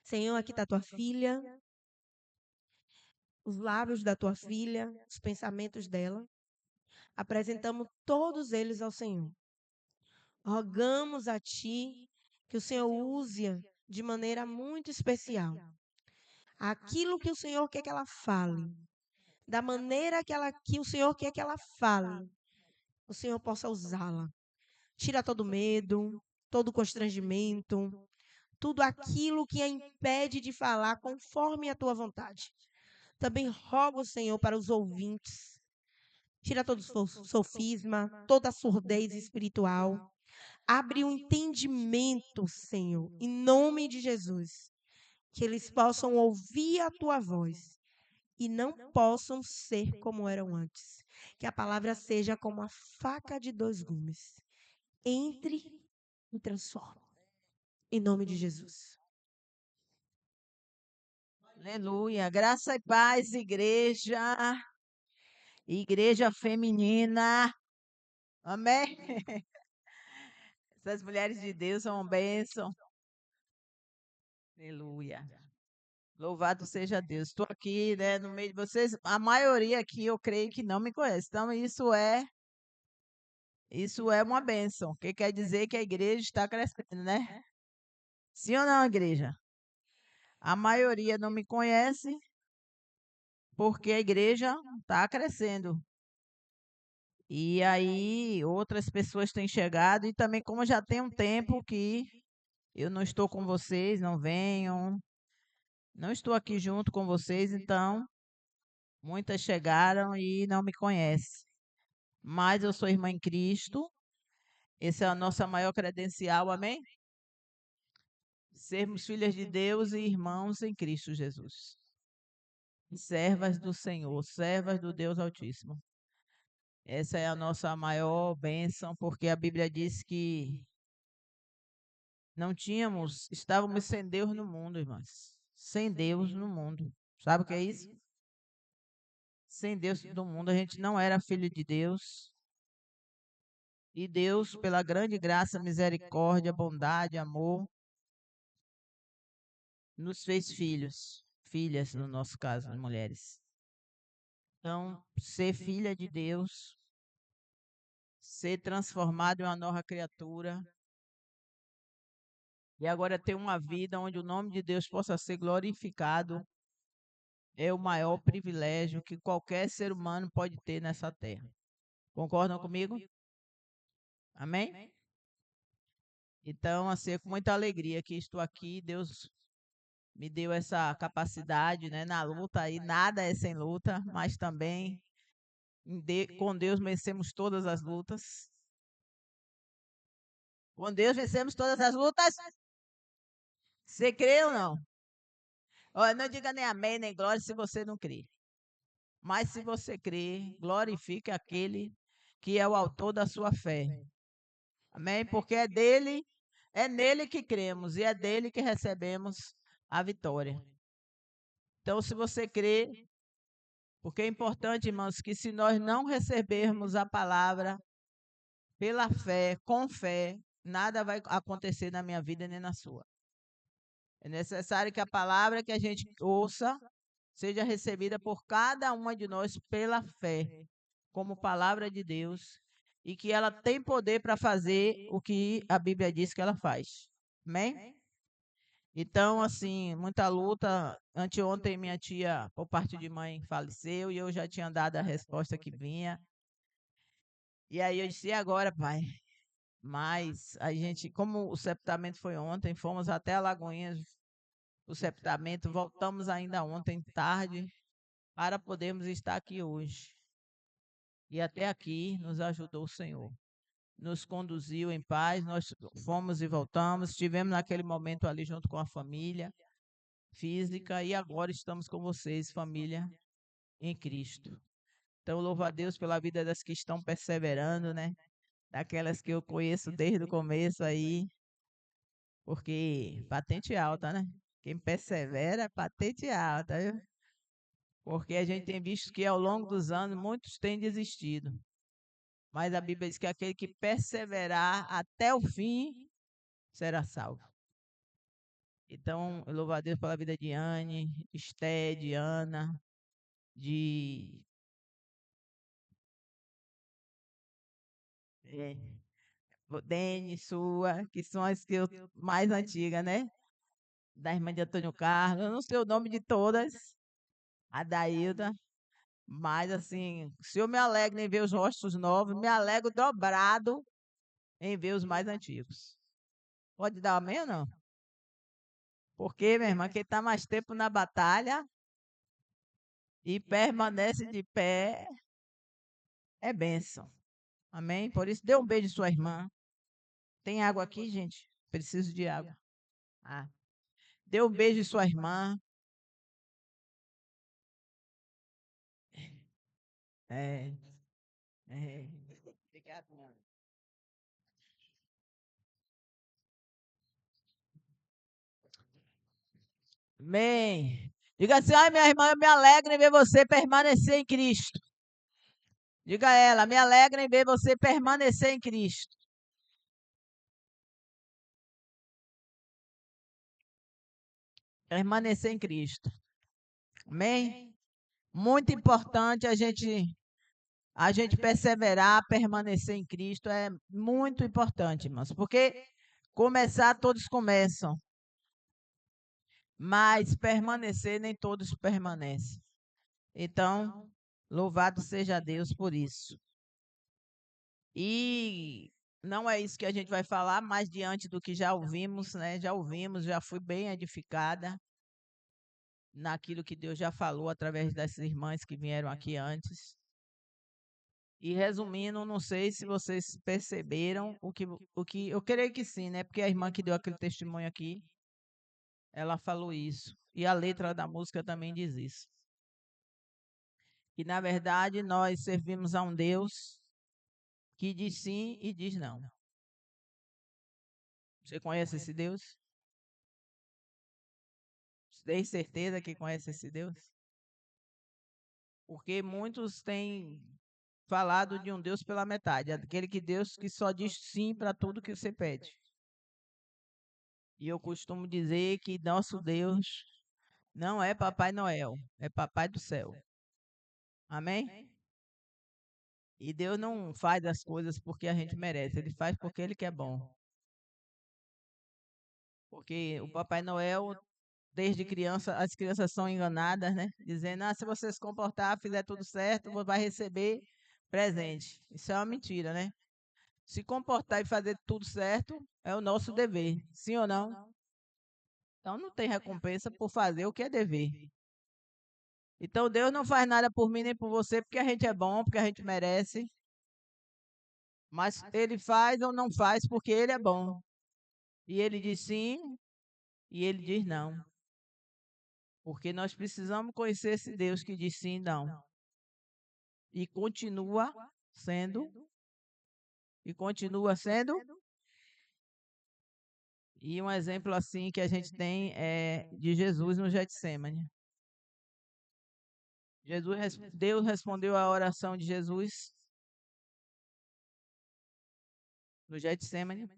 Senhor, aqui está tua filha, os lábios da tua filha, os pensamentos dela. Apresentamos todos eles ao Senhor. Rogamos a ti que o Senhor use-a de maneira muito especial. Aquilo que o Senhor quer que ela fale, da maneira que o Senhor quer que ela fale, o Senhor possa usá-la. Tira todo medo, todo constrangimento, tudo aquilo que a impede de falar conforme a tua vontade. Também rogo, Senhor, para os ouvintes. Tira todo sofisma, toda surdez espiritual. Abre o entendimento, Senhor, em nome de Jesus. Que eles possam ouvir a tua voz e não possam ser como eram antes. Que a palavra seja como a faca de dois gumes. Entre e transforma. Em nome de Jesus. Aleluia. Graça e paz, igreja. Igreja feminina. Amém? Essas mulheres de Deus são uma bênção. Aleluia. Louvado seja Deus. Estou aqui, né, no meio de vocês. A maioria aqui, eu creio que não me conhece. Então, isso é uma bênção. Que quer dizer que a igreja está crescendo, né? Sim ou não, igreja? A maioria não me conhece porque a igreja está crescendo. E aí, outras pessoas têm chegado, e também, como já tem um tempo que eu não estou com vocês, não venham, não estou aqui junto com vocês, então, muitas chegaram e não me conhecem. Mas eu sou irmã em Cristo, essa é a nossa maior credencial, amém? Sermos filhas de Deus e irmãos em Cristo Jesus. Servas do Senhor, servas do Deus Altíssimo. Essa é a nossa maior bênção, porque a Bíblia diz que estávamos sem Deus no mundo, irmãs. Sem Deus no mundo. Sabe o que é isso? Sem Deus no mundo, a gente não era filho de Deus. E Deus, pela grande graça, misericórdia, bondade, amor, nos fez filhos, filhas, no nosso caso, mulheres. Então, ser filha de Deus, ser transformado em uma nova criatura, e agora ter uma vida onde o nome de Deus possa ser glorificado, é o maior privilégio que qualquer ser humano pode ter nessa terra. Concordam comigo? Amém? Então, assim, é com muita alegria que estou aqui. Deus me deu essa capacidade, né? Na luta aí, nada é sem luta, mas também com Deus vencemos todas as lutas. Com Deus vencemos todas as lutas. Você crê ou não? Olha, não diga nem amém, nem glória se você não crê. Mas se você crê, glorifique aquele que é o autor da sua fé. Amém? Porque é nele que cremos e é dele que recebemos a vitória. Então, se você crê, porque é importante, irmãos, que se nós não recebermos a palavra pela fé, com fé, nada vai acontecer na minha vida nem na sua. É necessário que a palavra que a gente ouça seja recebida por cada uma de nós pela fé, como palavra de Deus, e que ela tem poder para fazer o que a Bíblia diz que ela faz. Amém? Então, assim, muita luta. Anteontem, minha tia, por parte de mãe, faleceu e eu já tinha dado a resposta que vinha. E aí eu disse, e agora, pai? Mas a gente, como o sepultamento foi ontem, fomos até Alagoinhas, o sepultamento, voltamos ainda ontem tarde para podermos estar aqui hoje. E até aqui nos ajudou o Senhor. Nos conduziu em paz, nós fomos e voltamos, estivemos naquele momento ali junto com a família física e agora estamos com vocês, família em Cristo. Então, louvo a Deus pela vida das que estão perseverando, né? Daquelas que eu conheço desde o começo aí, porque patente alta, né? Quem persevera, patente alta, viu? Porque a gente tem visto que ao longo dos anos muitos têm desistido. Mas a Bíblia diz que aquele que perseverar até o fim será salvo. Então, eu louvo a Deus pela vida de Anne, de Esté, de Ana, de é, Dene, sua, que são as que eu mais antigas, né? Da irmã de Antônio Carlos. Eu não sei o nome de todas, a Daílda, mas assim, se eu me alegro em ver os rostos novos, me alegro dobrado em ver os mais antigos. Pode dar amém ou não? Porque, minha irmã, quem está mais tempo na batalha e permanece de pé é bênção. Amém? Por isso, dê um beijo em sua irmã. Tem água aqui, gente? Preciso de água. Ah. Dê um beijo em sua irmã. É, é. Obrigado, minha. Amém. Diga assim, ai, minha irmã, eu me alegro em ver você permanecer em Cristo. Diga a ela, me alegra em ver você permanecer em Cristo. Permanecer em Cristo. Amém? Muito importante a gente perseverar, permanecer em Cristo é muito importante, irmãos, porque começar todos começam, mas permanecer nem todos permanecem. Então, louvado seja Deus por isso. E não é isso que a gente vai falar, mas diante do que já ouvimos, né? Já ouvimos, já fui bem edificada naquilo que Deus já falou através dessas irmãs que vieram aqui antes. E resumindo, não sei se vocês perceberam o que eu creio que sim, né? Porque a irmã que deu aquele testemunho aqui, ela falou isso. E a letra da música também diz isso. Que na verdade nós servimos a um Deus que diz sim e diz não. Você conhece esse Deus? Você tem certeza que conhece esse Deus? Porque muitos têm falado de um Deus pela metade, aquele que Deus que só diz sim para tudo que você pede. E eu costumo dizer que nosso Deus não é Papai Noel, é Papai do céu. Amém? E Deus não faz as coisas porque a gente merece, Ele faz porque Ele quer bom. Porque o Papai Noel, desde criança, as crianças são enganadas, né? Dizendo, se você se comportar, fizer tudo certo, vai receber presente. Isso é uma mentira, né? Se comportar e fazer tudo certo é o nosso dever, sim ou não? Então não tem recompensa por fazer o que é dever. Então Deus não faz nada por mim nem por você porque a gente é bom, porque a gente merece. Mas Ele faz ou não faz porque Ele é bom. E Ele diz sim e Ele diz não. Porque nós precisamos conhecer esse Deus que diz sim e não. E continua sendo. E continua sendo. E um exemplo assim que a gente tem é de Jesus no Getsemane. Deus respondeu a oração de Jesus no Getsemane,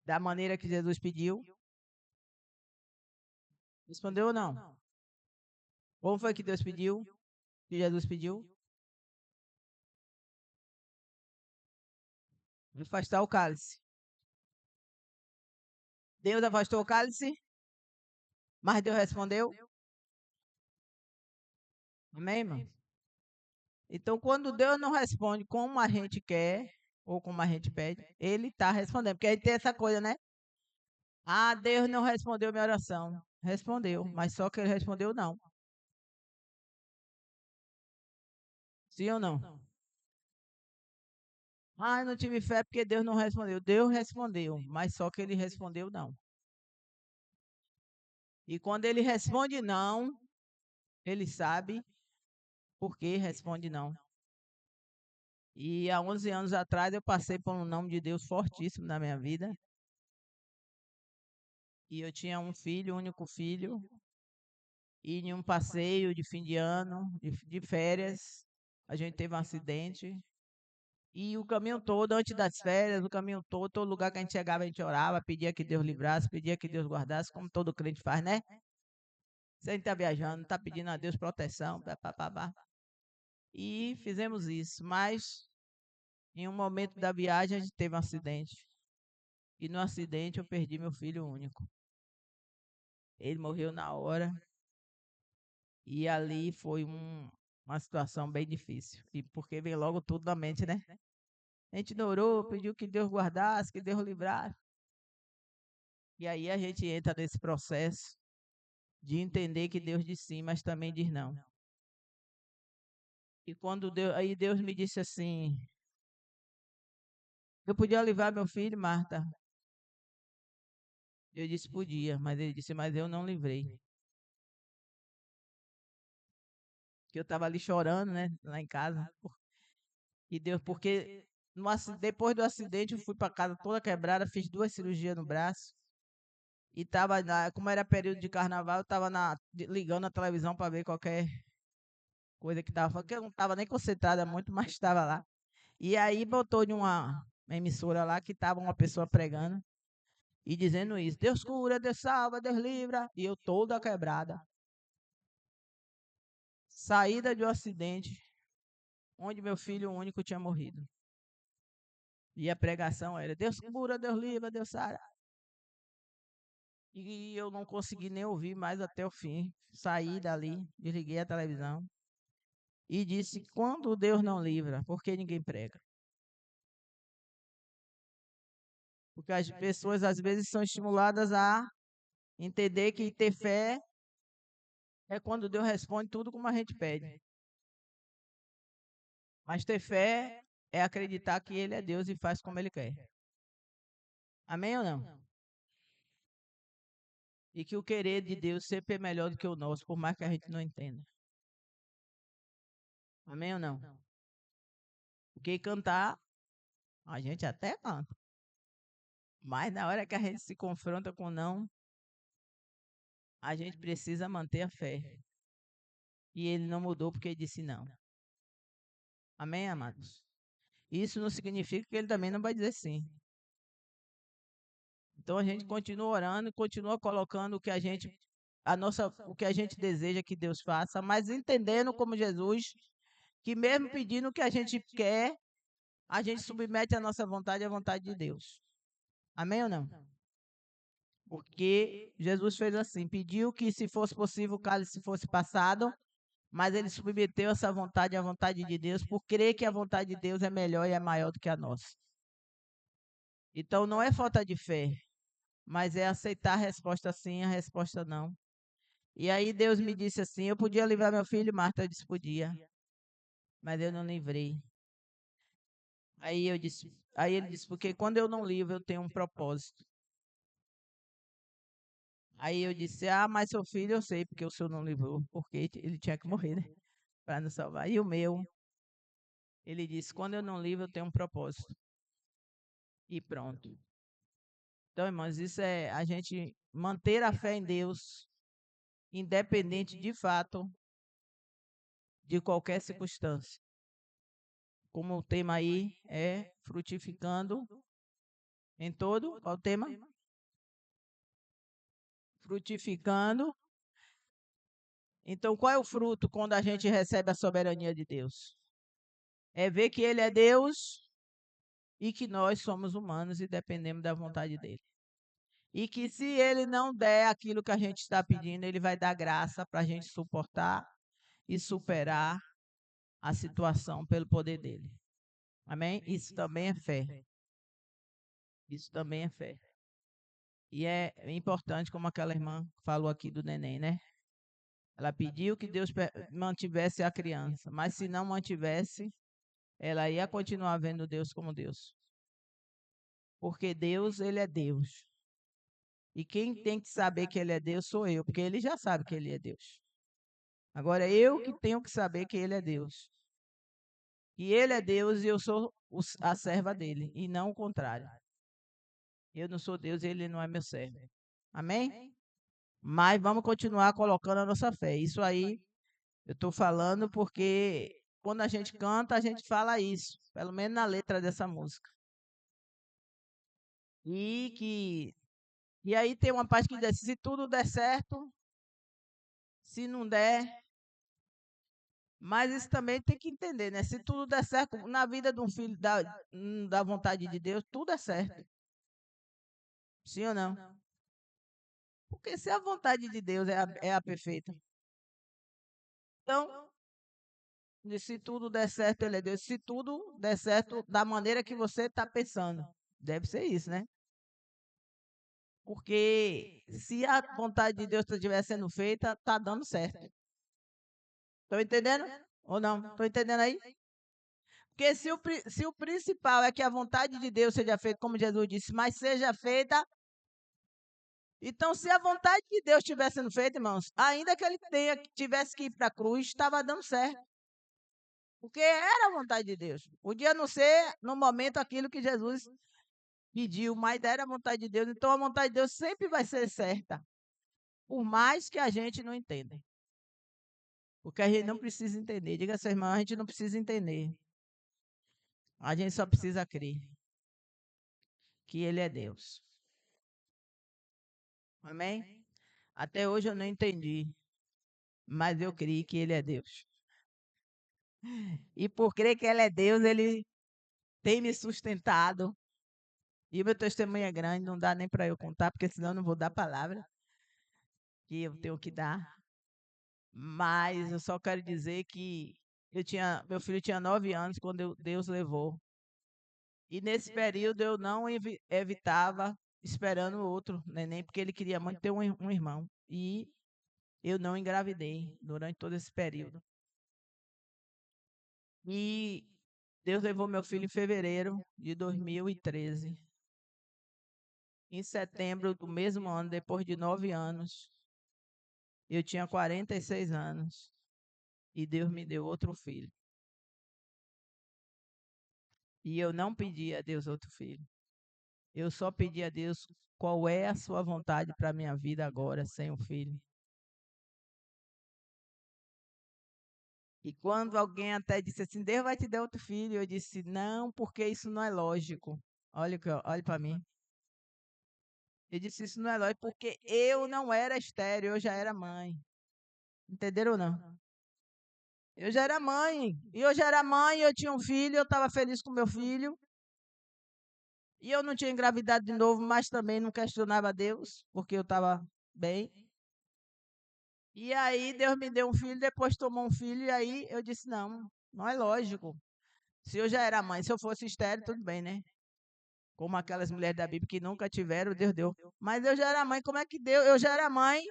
da maneira que Jesus pediu. Respondeu ou não? Como foi que Deus pediu? Que Jesus pediu? Afastar o cálice. Deus afastou o cálice, mas Deus respondeu. Amém, irmão? Então, quando Deus não responde como a gente quer, ou como a gente pede, Ele está respondendo. Porque aí tem essa coisa, né? Deus não respondeu minha oração. Respondeu, mas só que Ele respondeu não. Sim ou não? Eu não tive fé porque Deus não respondeu. Deus respondeu, mas só que Ele respondeu não. E quando Ele responde não, Ele sabe por que responde não. E há 11 anos atrás eu passei por um nome de Deus fortíssimo na minha vida. E eu tinha um filho, um único filho. E em um passeio de fim de ano, de férias, a gente teve um acidente. E o caminho todo, antes das férias, o caminho todo lugar que a gente chegava, a gente orava, pedia que Deus livrasse, pedia que Deus guardasse, como todo crente faz, né? Se a gente está viajando, está pedindo a Deus proteção, pá. E fizemos isso, mas em um momento da viagem a gente teve um acidente. E no acidente eu perdi meu filho único. Ele morreu na hora. E ali foi uma situação bem difícil. E porque vem logo tudo na mente, né? A gente orou, pediu que Deus guardasse, que Deus livrasse. E aí a gente entra nesse processo de entender que Deus diz sim, mas também diz não. E quando aí Deus me disse assim, eu podia livrar meu filho, Marta? Eu disse, podia, mas ele disse, mas eu não livrei. Que eu estava ali chorando, né, lá em casa. E Deus, porque depois do acidente eu fui para casa toda quebrada, fiz 2 cirurgias no braço. E tava, como era período de carnaval, eu estava ligando a televisão para ver qualquer coisa que estava, que eu não estava nem concentrada muito, mas estava lá. E aí botou de uma emissora lá que estava uma pessoa pregando e dizendo isso: Deus cura, Deus salva, Deus livra. E eu toda quebrada. Saída de um acidente onde meu filho único tinha morrido. E a pregação era: Deus cura, Deus livra, Deus sara. E eu não consegui nem ouvir mais até o fim. Saí dali, desliguei a televisão e disse: quando Deus não livra, por que ninguém prega? Porque as pessoas às vezes são estimuladas a entender que ter fé é quando Deus responde tudo como a gente pede. Mas ter fé é acreditar que Ele é Deus e faz como Ele quer. Amém ou não? E que o querer de Deus sempre é melhor do que o nosso, por mais que a gente não entenda. Amém ou não? Porque cantar, a gente até canta. Mas na hora que a gente se confronta com não, a gente precisa manter a fé. E ele não mudou porque ele disse não. Amém, amados? Isso não significa que ele também não vai dizer sim. Então a gente continua orando, continua colocando o que o que a gente deseja que Deus faça, mas entendendo como Jesus, que mesmo pedindo o que a gente quer, a gente submete a nossa vontade à vontade de Deus. Amém ou não? Porque Jesus fez assim, pediu que se fosse possível o cálice fosse passado, mas ele submeteu essa vontade à vontade de Deus, por crer que a vontade de Deus é melhor e é maior do que a nossa. Então não é falta de fé, mas é aceitar a resposta sim, a resposta não. E aí Deus me disse assim, eu podia livrar meu filho, Marta, eu disse, podia, mas eu não livrei. Aí ele disse, porque quando eu não livro, eu tenho um propósito. Aí eu disse, mas seu filho eu sei, porque o senhor não livrou, porque ele tinha que morrer, né? Para nos salvar. E o meu, ele disse, quando eu não livro, eu tenho um propósito. E pronto. Então, irmãos, isso é a gente manter a fé em Deus, independente de fato de qualquer circunstância. Como o tema aí é frutificando em todo, qual o tema? Frutificando. Então, qual é o fruto quando a gente recebe a soberania de Deus? É ver que Ele é Deus e que nós somos humanos e dependemos da vontade dEle. E que se Ele não der aquilo que a gente está pedindo, Ele vai dar graça para a gente suportar e superar a situação pelo poder dEle. Amém? Isso também é fé. Isso também é fé. E é importante, como aquela irmã falou aqui do neném, né? Ela pediu que Deus mantivesse a criança, mas se não mantivesse, ela ia continuar vendo Deus como Deus. Porque Deus, Ele é Deus. E quem tem que saber que Ele é Deus sou eu, porque Ele já sabe que Ele é Deus. Agora eu que tenho que saber que Ele é Deus. E Ele é Deus e eu sou a serva dEle, e não o contrário. Eu não sou Deus e Ele não é meu servo. Amém? Mas vamos continuar colocando a nossa fé. Isso aí eu estou falando porque quando a gente canta, a gente fala isso, pelo menos na letra dessa música. E aí tem uma parte que diz, se tudo der certo, se não der. Mas isso também tem que entender, né? Se tudo der certo na vida de um filho da vontade de Deus, tudo é certo. Sim ou não? Porque se a vontade de Deus é a perfeita. Então, se tudo der certo, ele é Deus. Se tudo der certo da maneira que você está pensando. Deve ser isso, né? Porque se a vontade de Deus estiver sendo feita, está dando certo. Estão entendendo? Ou não? Estão entendendo aí? Porque se o principal é que a vontade de Deus seja feita, como Jesus disse, mas seja feita. Então, se a vontade de Deus estivesse sendo feita, irmãos, ainda que ele tivesse que ir para a cruz, estava dando certo. Porque era a vontade de Deus. Podia não ser, no momento, aquilo que Jesus pediu, mas era a vontade de Deus. Então, a vontade de Deus sempre vai ser certa. Por mais que a gente não entenda. Porque a gente não precisa entender. Diga a seu irmão, a gente não precisa entender. A gente só precisa crer que Ele é Deus. Amém? Até hoje eu não entendi, mas eu criei que Ele é Deus. E por crer que Ele é Deus, Ele tem me sustentado. E o meu testemunho é grande, não dá nem para eu contar, porque senão eu não vou dar palavra que eu tenho que dar. Mas eu só quero dizer que meu filho tinha 9 anos quando Deus levou. E nesse período eu não evitava esperando o outro neném, porque ele queria muito ter um irmão. E eu não engravidei durante todo esse período. E Deus levou meu filho em fevereiro de 2013. Em setembro do mesmo ano, depois de 9 anos, eu tinha 46 anos. E Deus me deu outro filho. E eu não pedi a Deus outro filho. Eu só pedi a Deus qual é a sua vontade para a minha vida agora, sem um filho. E quando alguém até disse assim, Deus vai te dar outro filho, eu disse, não, porque isso não é lógico. Olha para mim. Eu disse, isso não é lógico, porque eu não era estéril, eu já era mãe. Entenderam ou não? Eu já era mãe. E eu já era mãe, eu tinha um filho, eu estava feliz com meu filho. E eu não tinha engravidado de novo, mas também não questionava Deus, porque eu estava bem. E aí Deus me deu um filho, depois tomou um filho, e aí eu disse, não é lógico. Se eu já era mãe, se eu fosse estéril, tudo bem, né? Como aquelas mulheres da Bíblia que nunca tiveram, Deus deu. Mas eu já era mãe, como é que Deus? Eu já era mãe,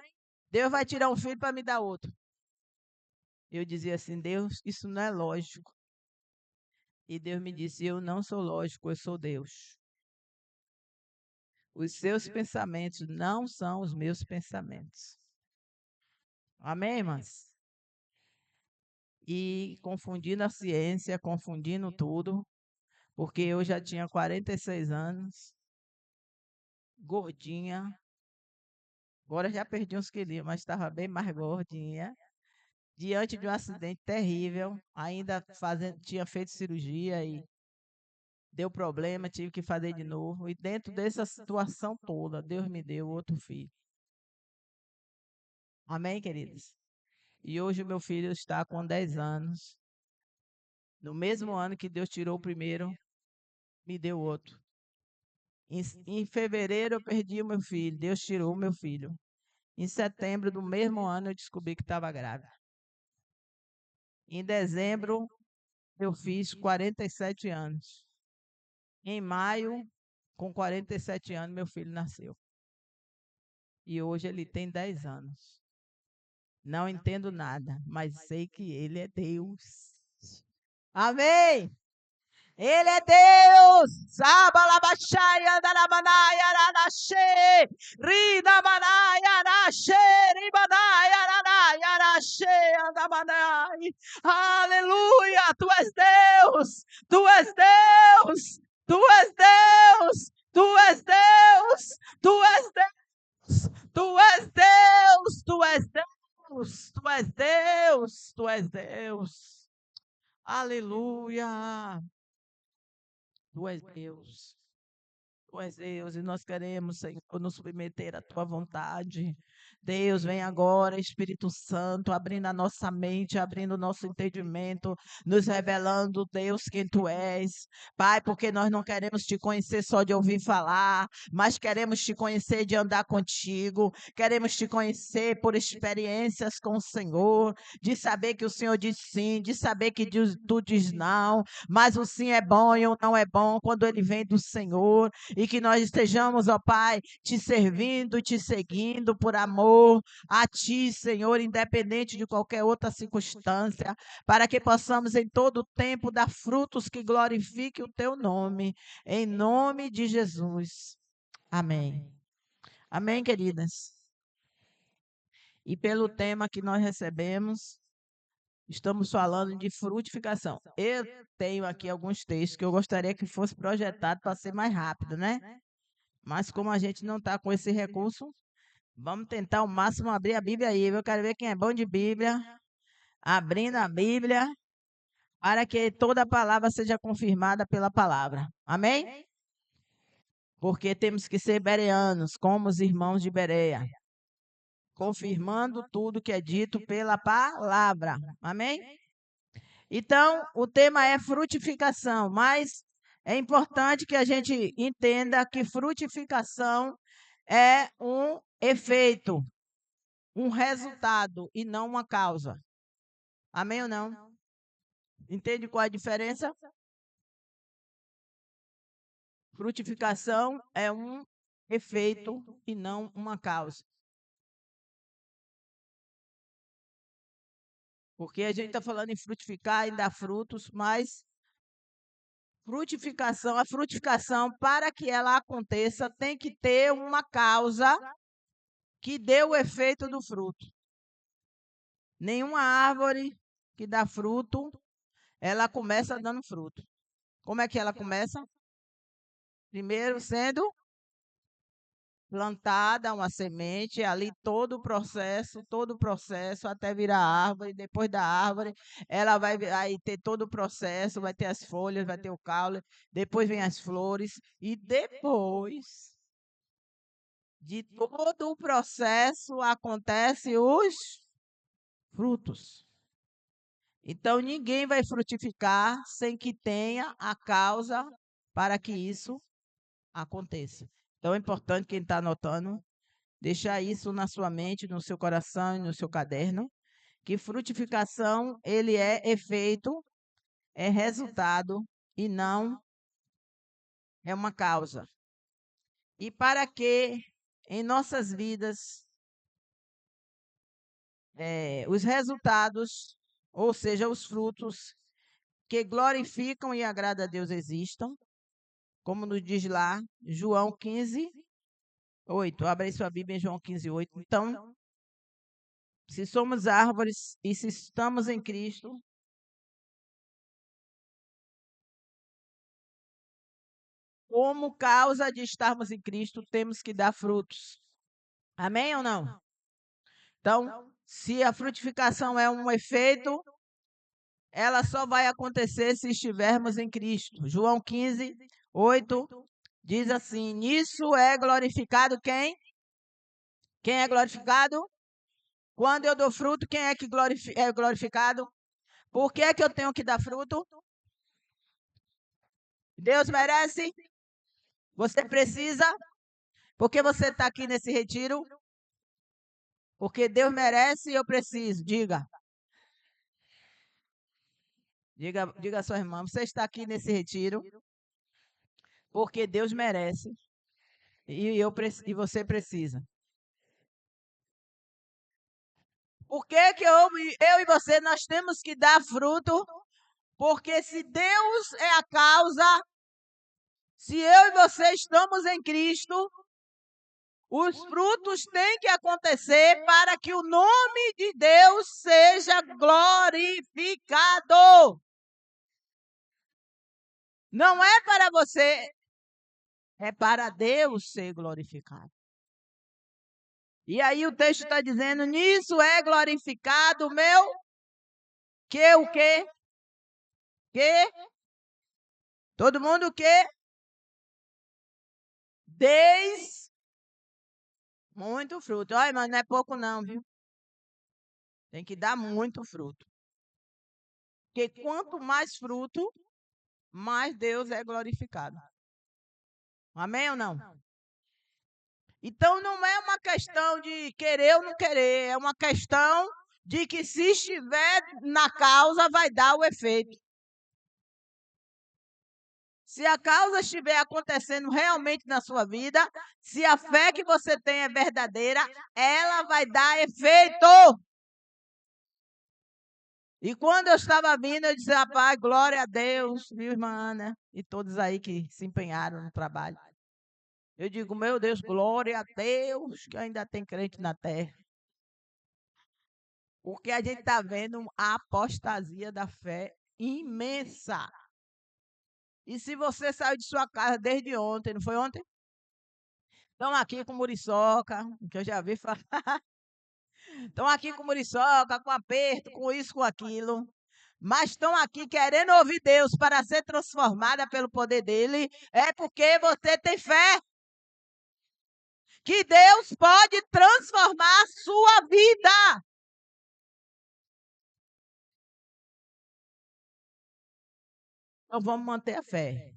Deus vai tirar um filho para me dar outro. Eu dizia assim, Deus, isso não é lógico. E Deus me disse, eu não sou lógico, eu sou Deus. Os seus pensamentos não são os meus pensamentos. Amém, irmãs? E confundindo a ciência, confundindo tudo, porque eu já tinha 46 anos, gordinha. Agora já perdi uns quilinhos, mas estava bem mais gordinha. Diante de um acidente terrível, ainda tinha feito cirurgia e deu problema, tive que fazer de novo. E dentro dessa situação toda, Deus me deu outro filho. Amém, queridos? E hoje o meu filho está com 10 anos. No mesmo ano que Deus tirou o primeiro, me deu outro. Em fevereiro eu perdi o meu filho, Deus tirou o meu filho. Em setembro do mesmo ano eu descobri que estava grávida. Em dezembro eu fiz 47 anos. Em maio, com 47 anos, meu filho nasceu. E hoje ele tem 10 anos. Não entendo nada, mas sei que ele é Deus. Amém! Ele é Deus! Sabalabachaya daramanaya ranashe! Ridamanaya rashe! Ribanaya ranaya rashe! Andamanai! Aleluia! Tu és Deus! Tu és Deus! Tu és Deus! Tu és Deus! Tu és Deus! Tu és Deus! Tu és Deus! Tu és Deus! Tu és Deus! Aleluia. Tu és Deus. Tu és Deus e nós queremos, Senhor, nos submeter à tua vontade. Deus, vem agora, Espírito Santo, abrindo a nossa mente, abrindo o nosso entendimento, nos revelando, Deus, quem tu és. Pai, porque nós não queremos te conhecer só de ouvir falar, mas queremos te conhecer de andar contigo, queremos te conhecer por experiências com o Senhor, de saber que o Senhor diz sim, de saber que tu diz não, mas o sim é bom e o não é bom quando ele vem do Senhor. E que nós estejamos, ó Pai, te servindo, te seguindo por amor a Ti, Senhor, independente de qualquer outra circunstância, para que possamos em todo tempo dar frutos que glorifiquem o Teu nome, em nome de Jesus. Amém. Amém, queridas. E pelo tema que nós recebemos, estamos falando de frutificação. Eu tenho aqui alguns textos que eu gostaria que fosse projetado para ser mais rápido, né? Mas como a gente não está com esse recurso, vamos tentar ao máximo abrir a Bíblia aí. Eu quero ver quem é bom de Bíblia, abrindo a Bíblia, para que toda palavra seja confirmada pela palavra. Amém? Porque temos que ser bereanos, como os irmãos de Bereia, confirmando tudo que é dito pela palavra. Amém? Então, o tema é frutificação, mas é importante que a gente entenda que frutificação é um efeito, um resultado e não uma causa. Amém ou não? Entende qual é a diferença? Frutificação é um efeito e não uma causa. Porque a gente está falando em frutificar e dar frutos, mas a frutificação, para que ela aconteça, tem que ter uma causa que dê o efeito do fruto. Nenhuma árvore que dá fruto, ela começa dando fruto. Como é que ela começa? Primeiro sendo plantada uma semente, ali todo o processo até virar árvore. Depois da árvore, ela vai aí ter todo o processo, vai ter as folhas, vai ter o caule, depois vem as flores e depois de todo o processo acontece os frutos. Então ninguém vai frutificar sem que tenha a causa para que isso aconteça. Então é importante quem está anotando deixar isso na sua mente, no seu coração e no seu caderno, que frutificação, ele é efeito, é resultado e não é uma causa. E para que em nossas vidas os resultados, ou seja, os frutos que glorificam e agradam a Deus existam, como nos diz lá, João 15, 8. Abre aí sua Bíblia em João 15, 8. Então, se somos árvores e se estamos em Cristo, como causa de estarmos em Cristo, temos que dar frutos. Amém ou não? Então, se a frutificação é um efeito, ela só vai acontecer se estivermos em Cristo. João 15, 8 diz assim: nisso é glorificado quem? Quem é glorificado? Quando eu dou fruto, quem é que é glorificado? Por que é que eu tenho que dar fruto? Deus merece? Você precisa? Porque você está aqui nesse retiro? Porque Deus merece e eu preciso. Diga. Diga a sua irmã, você está aqui nesse retiro porque Deus merece e você precisa. Por que que eu e você nós temos que dar fruto? Porque se Deus é a causa, se eu e você estamos em Cristo, os frutos têm que acontecer para que o nome de Deus seja glorificado. Não é para você, é para Deus ser glorificado. E aí o texto está dizendo, nisso é glorificado o meu, que o quê? que todo mundo que deis muito fruto. Olha, mas não é pouco não, viu? Tem que dar muito fruto. Porque quanto mais fruto, mais Deus é glorificado. Amém ou não? Então não é uma questão de querer ou não querer, é uma questão de que se estiver na causa vai dar o efeito. Se a causa estiver acontecendo realmente na sua vida, se a fé que você tem é verdadeira, ela vai dar efeito. E quando eu estava vindo, eu disse, rapaz, glória a Deus, viu, irmã Ana? E todos aí que se empenharam no trabalho. Eu digo, meu Deus, glória a Deus, que ainda tem crente na terra. Porque a gente está vendo a apostasia da fé imensa. E se você saiu de sua casa desde ontem, não foi ontem? Estão aqui com muriçoca, que eu já vi falar. Estão aqui com muriçoca, com aperto, com isso, com aquilo. Mas estão aqui querendo ouvir Deus para ser transformada pelo poder dele. É porque você tem fé. Que Deus pode transformar a sua vida. Então vamos manter a fé.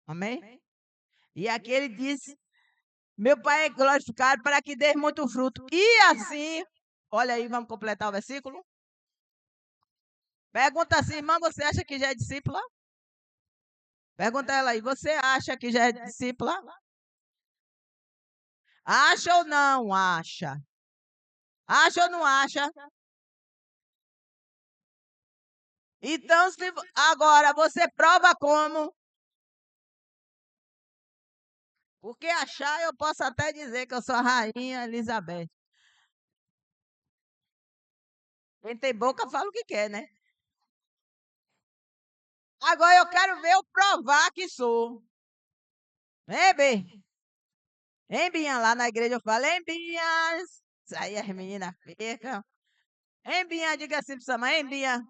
Amém? E aqui ele disse: meu Pai é glorificado para que dê muito fruto. E assim, olha aí, vamos completar o versículo. Pergunta assim, irmã, você acha que já é discípula? Pergunta ela aí, você acha que já é discípula? Acha ou não acha? Acha ou não acha? Então, agora você prova como? Porque achar, eu posso até dizer que eu sou a rainha Elizabeth. Quem tem boca fala o que quer, né? Agora eu quero ver eu provar que sou. Hein, Bê? Hein, Binha? Lá na igreja eu falo, hein, Binhas? Isso aí as meninas ficam. Hein, Binha? Diga assim pra sua mãe, hein, Binha?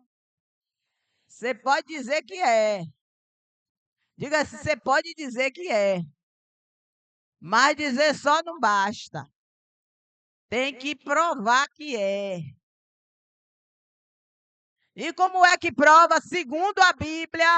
Você pode dizer que é. Diga assim, você pode dizer que é. Mas dizer só não basta. Tem que provar que é. E como é que prova? Segundo a Bíblia,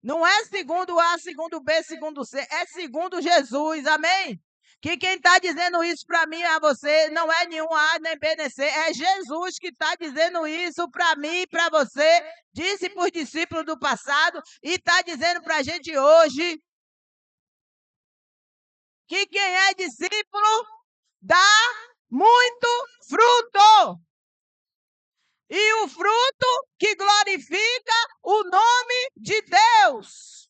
não é segundo A, segundo B, segundo C, é segundo Jesus, amém? Que quem está dizendo isso para mim e a você não é nenhum A, nem B, nem C, é Jesus que está dizendo isso para mim e para você, disse para os discípulos do passado e está dizendo para a gente hoje que quem é discípulo dá muito fruto. E o fruto que glorifica o nome de Deus.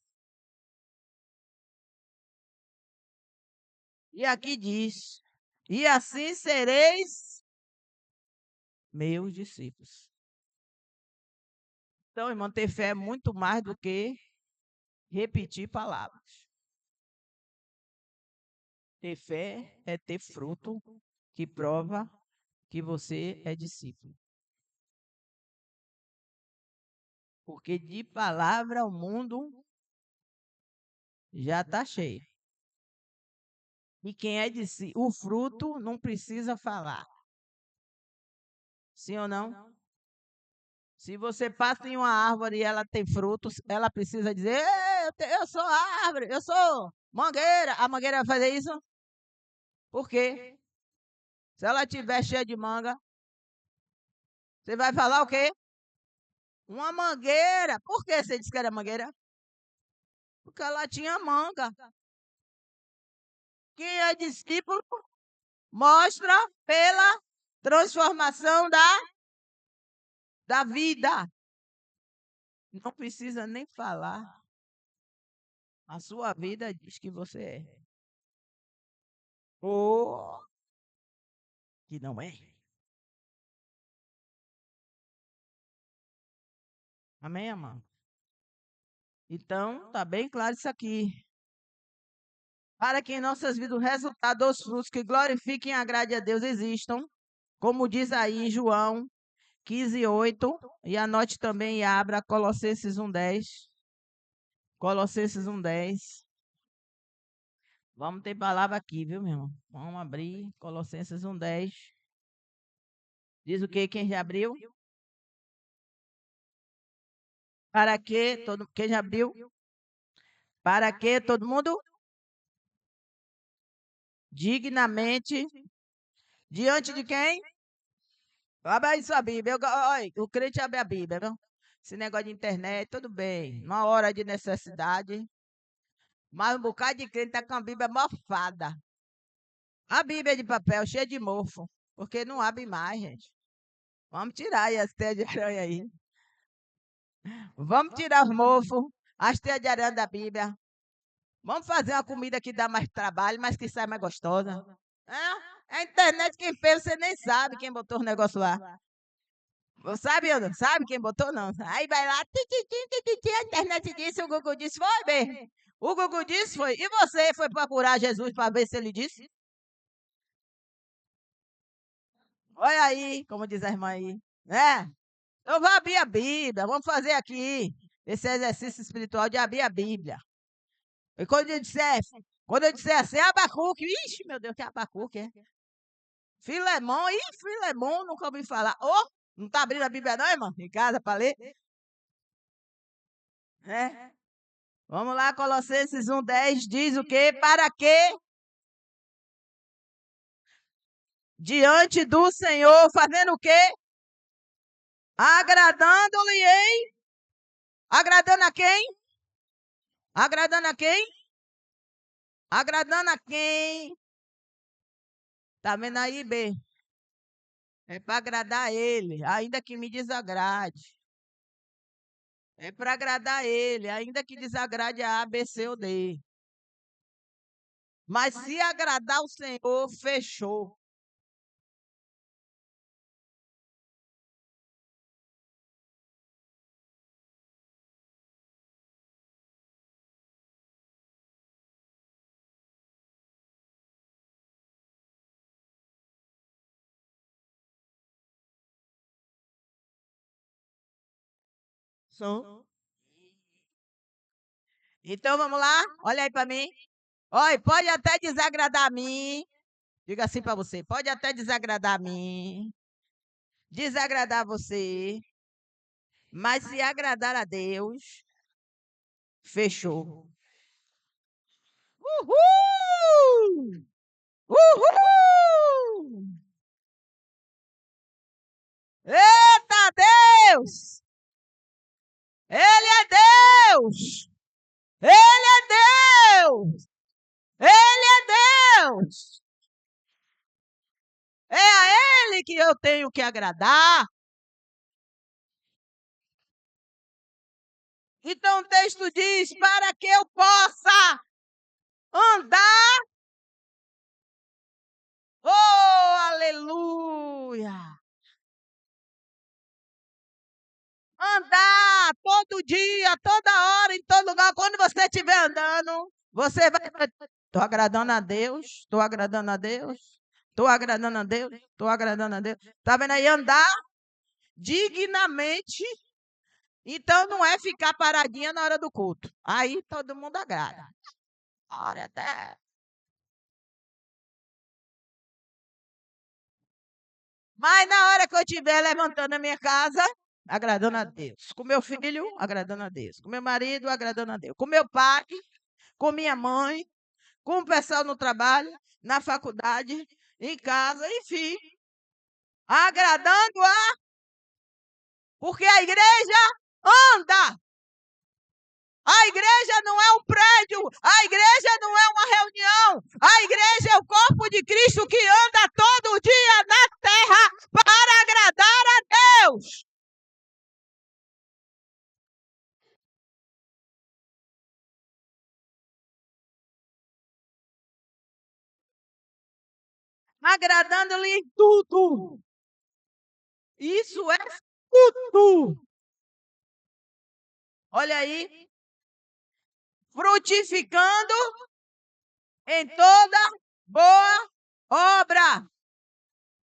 E aqui diz: e assim sereis meus discípulos. Então, irmão, ter fé é muito mais do que repetir palavras. Ter fé é ter fruto que prova que você é discípulo. Porque de palavra o mundo já está cheio. E quem é discípulo, o fruto não precisa falar. Sim ou não? Se você passa em uma árvore e ela tem frutos, ela precisa dizer: eu sou árvore, eu sou mangueira. A mangueira vai fazer isso? Por quê? Se ela estiver cheia de manga, você vai falar o quê? Uma mangueira. Por que você disse que era mangueira? Porque ela tinha manga. Quem é discípulo mostra pela transformação da vida. Não precisa nem falar. A sua vida diz que você é. Ou que não é. Amém, amado? Então, está bem claro isso aqui. Para que em nossas vidas o resultado dos frutos que glorifiquem e agradem a Deus existam, como diz aí em João 15:8. E anote também e abra Colossenses 1:10. Colossenses 1:10. Vamos ter palavra aqui, viu, meu irmão? Vamos abrir Colossenses 1:10. Diz o quê? Quem já abriu? Para que todo quem já abriu? Para que todo mundo dignamente diante de quem? Abre aí sua Bíblia. Olha, o crente abre a Bíblia, não? Esse negócio de internet, tudo bem. Numa hora de necessidade. Mas um bocado de crente está com a Bíblia mofada. A Bíblia de papel cheia de mofo. Porque não abre mais, gente. Vamos tirar aí as teias de aranha aí. Vamos tirar os mofos, as teias de aranha da Bíblia. Vamos fazer uma comida que dá mais trabalho, mas que sai mais gostosa. É a internet quem fez, você nem sabe quem botou os negócios lá. Sabe ou não? Sabe quem botou, não? Aí vai lá, a internet disse, o Google disse, foi bem. O Google disse, foi. E você foi procurar Jesus para ver se ele disse? Olha aí, como diz a irmã aí. Eu vou abrir a Bíblia, vamos fazer aqui esse exercício espiritual de abrir a Bíblia. E quando eu disser assim, Abacuque, ixi, meu Deus, que Abacuque, é? Filemão, Filemão, nunca ouvi falar. Não está abrindo a Bíblia não, irmão? Em casa para ler? Vamos lá, Colossenses 1:10 diz o quê? Para que diante do Senhor, fazendo o quê? Agradando-lhe em... Agradando a quem? Agradando a quem? Agradando a quem? Tá vendo aí, B? É para agradar ele, ainda que me desagrade. É para agradar ele, ainda que desagrade a B, C ou D. Mas se agradar o Senhor, fechou. Som. Então vamos lá, olha aí para mim. Olha, pode até desagradar a mim. Diga assim para você, pode até desagradar a mim, desagradar você, mas se agradar a Deus, fechou. Uhul! Uhul! Eita Deus! Ele é Deus! Ele é Deus! Ele é Deus! É a Ele que eu tenho que agradar. Então o texto diz, para que eu possa andar. Oh, aleluia! Andar todo dia, toda hora, em todo lugar. Quando você estiver andando, você vai... Estou agradando a Deus, estou agradando a Deus, estou agradando a Deus, estou agradando a Deus. Está vendo aí? Andar dignamente. Então não é ficar paradinha na hora do culto. Aí todo mundo agrada. Glória a Deus. Mas na hora que eu estiver levantando a minha casa, agradando a Deus. Com meu filho, agradando a Deus. Com meu marido, agradando a Deus. Com meu pai, com minha mãe, com o pessoal no trabalho, na faculdade, em casa, enfim. Agradando a... Porque a igreja anda. A igreja não é um prédio, a igreja não é uma reunião, a igreja é o corpo de Cristo que anda todo dia na terra para agradar a Deus. Agradando-lhe em tudo. Isso é tudo. Olha aí. Frutificando em toda boa obra.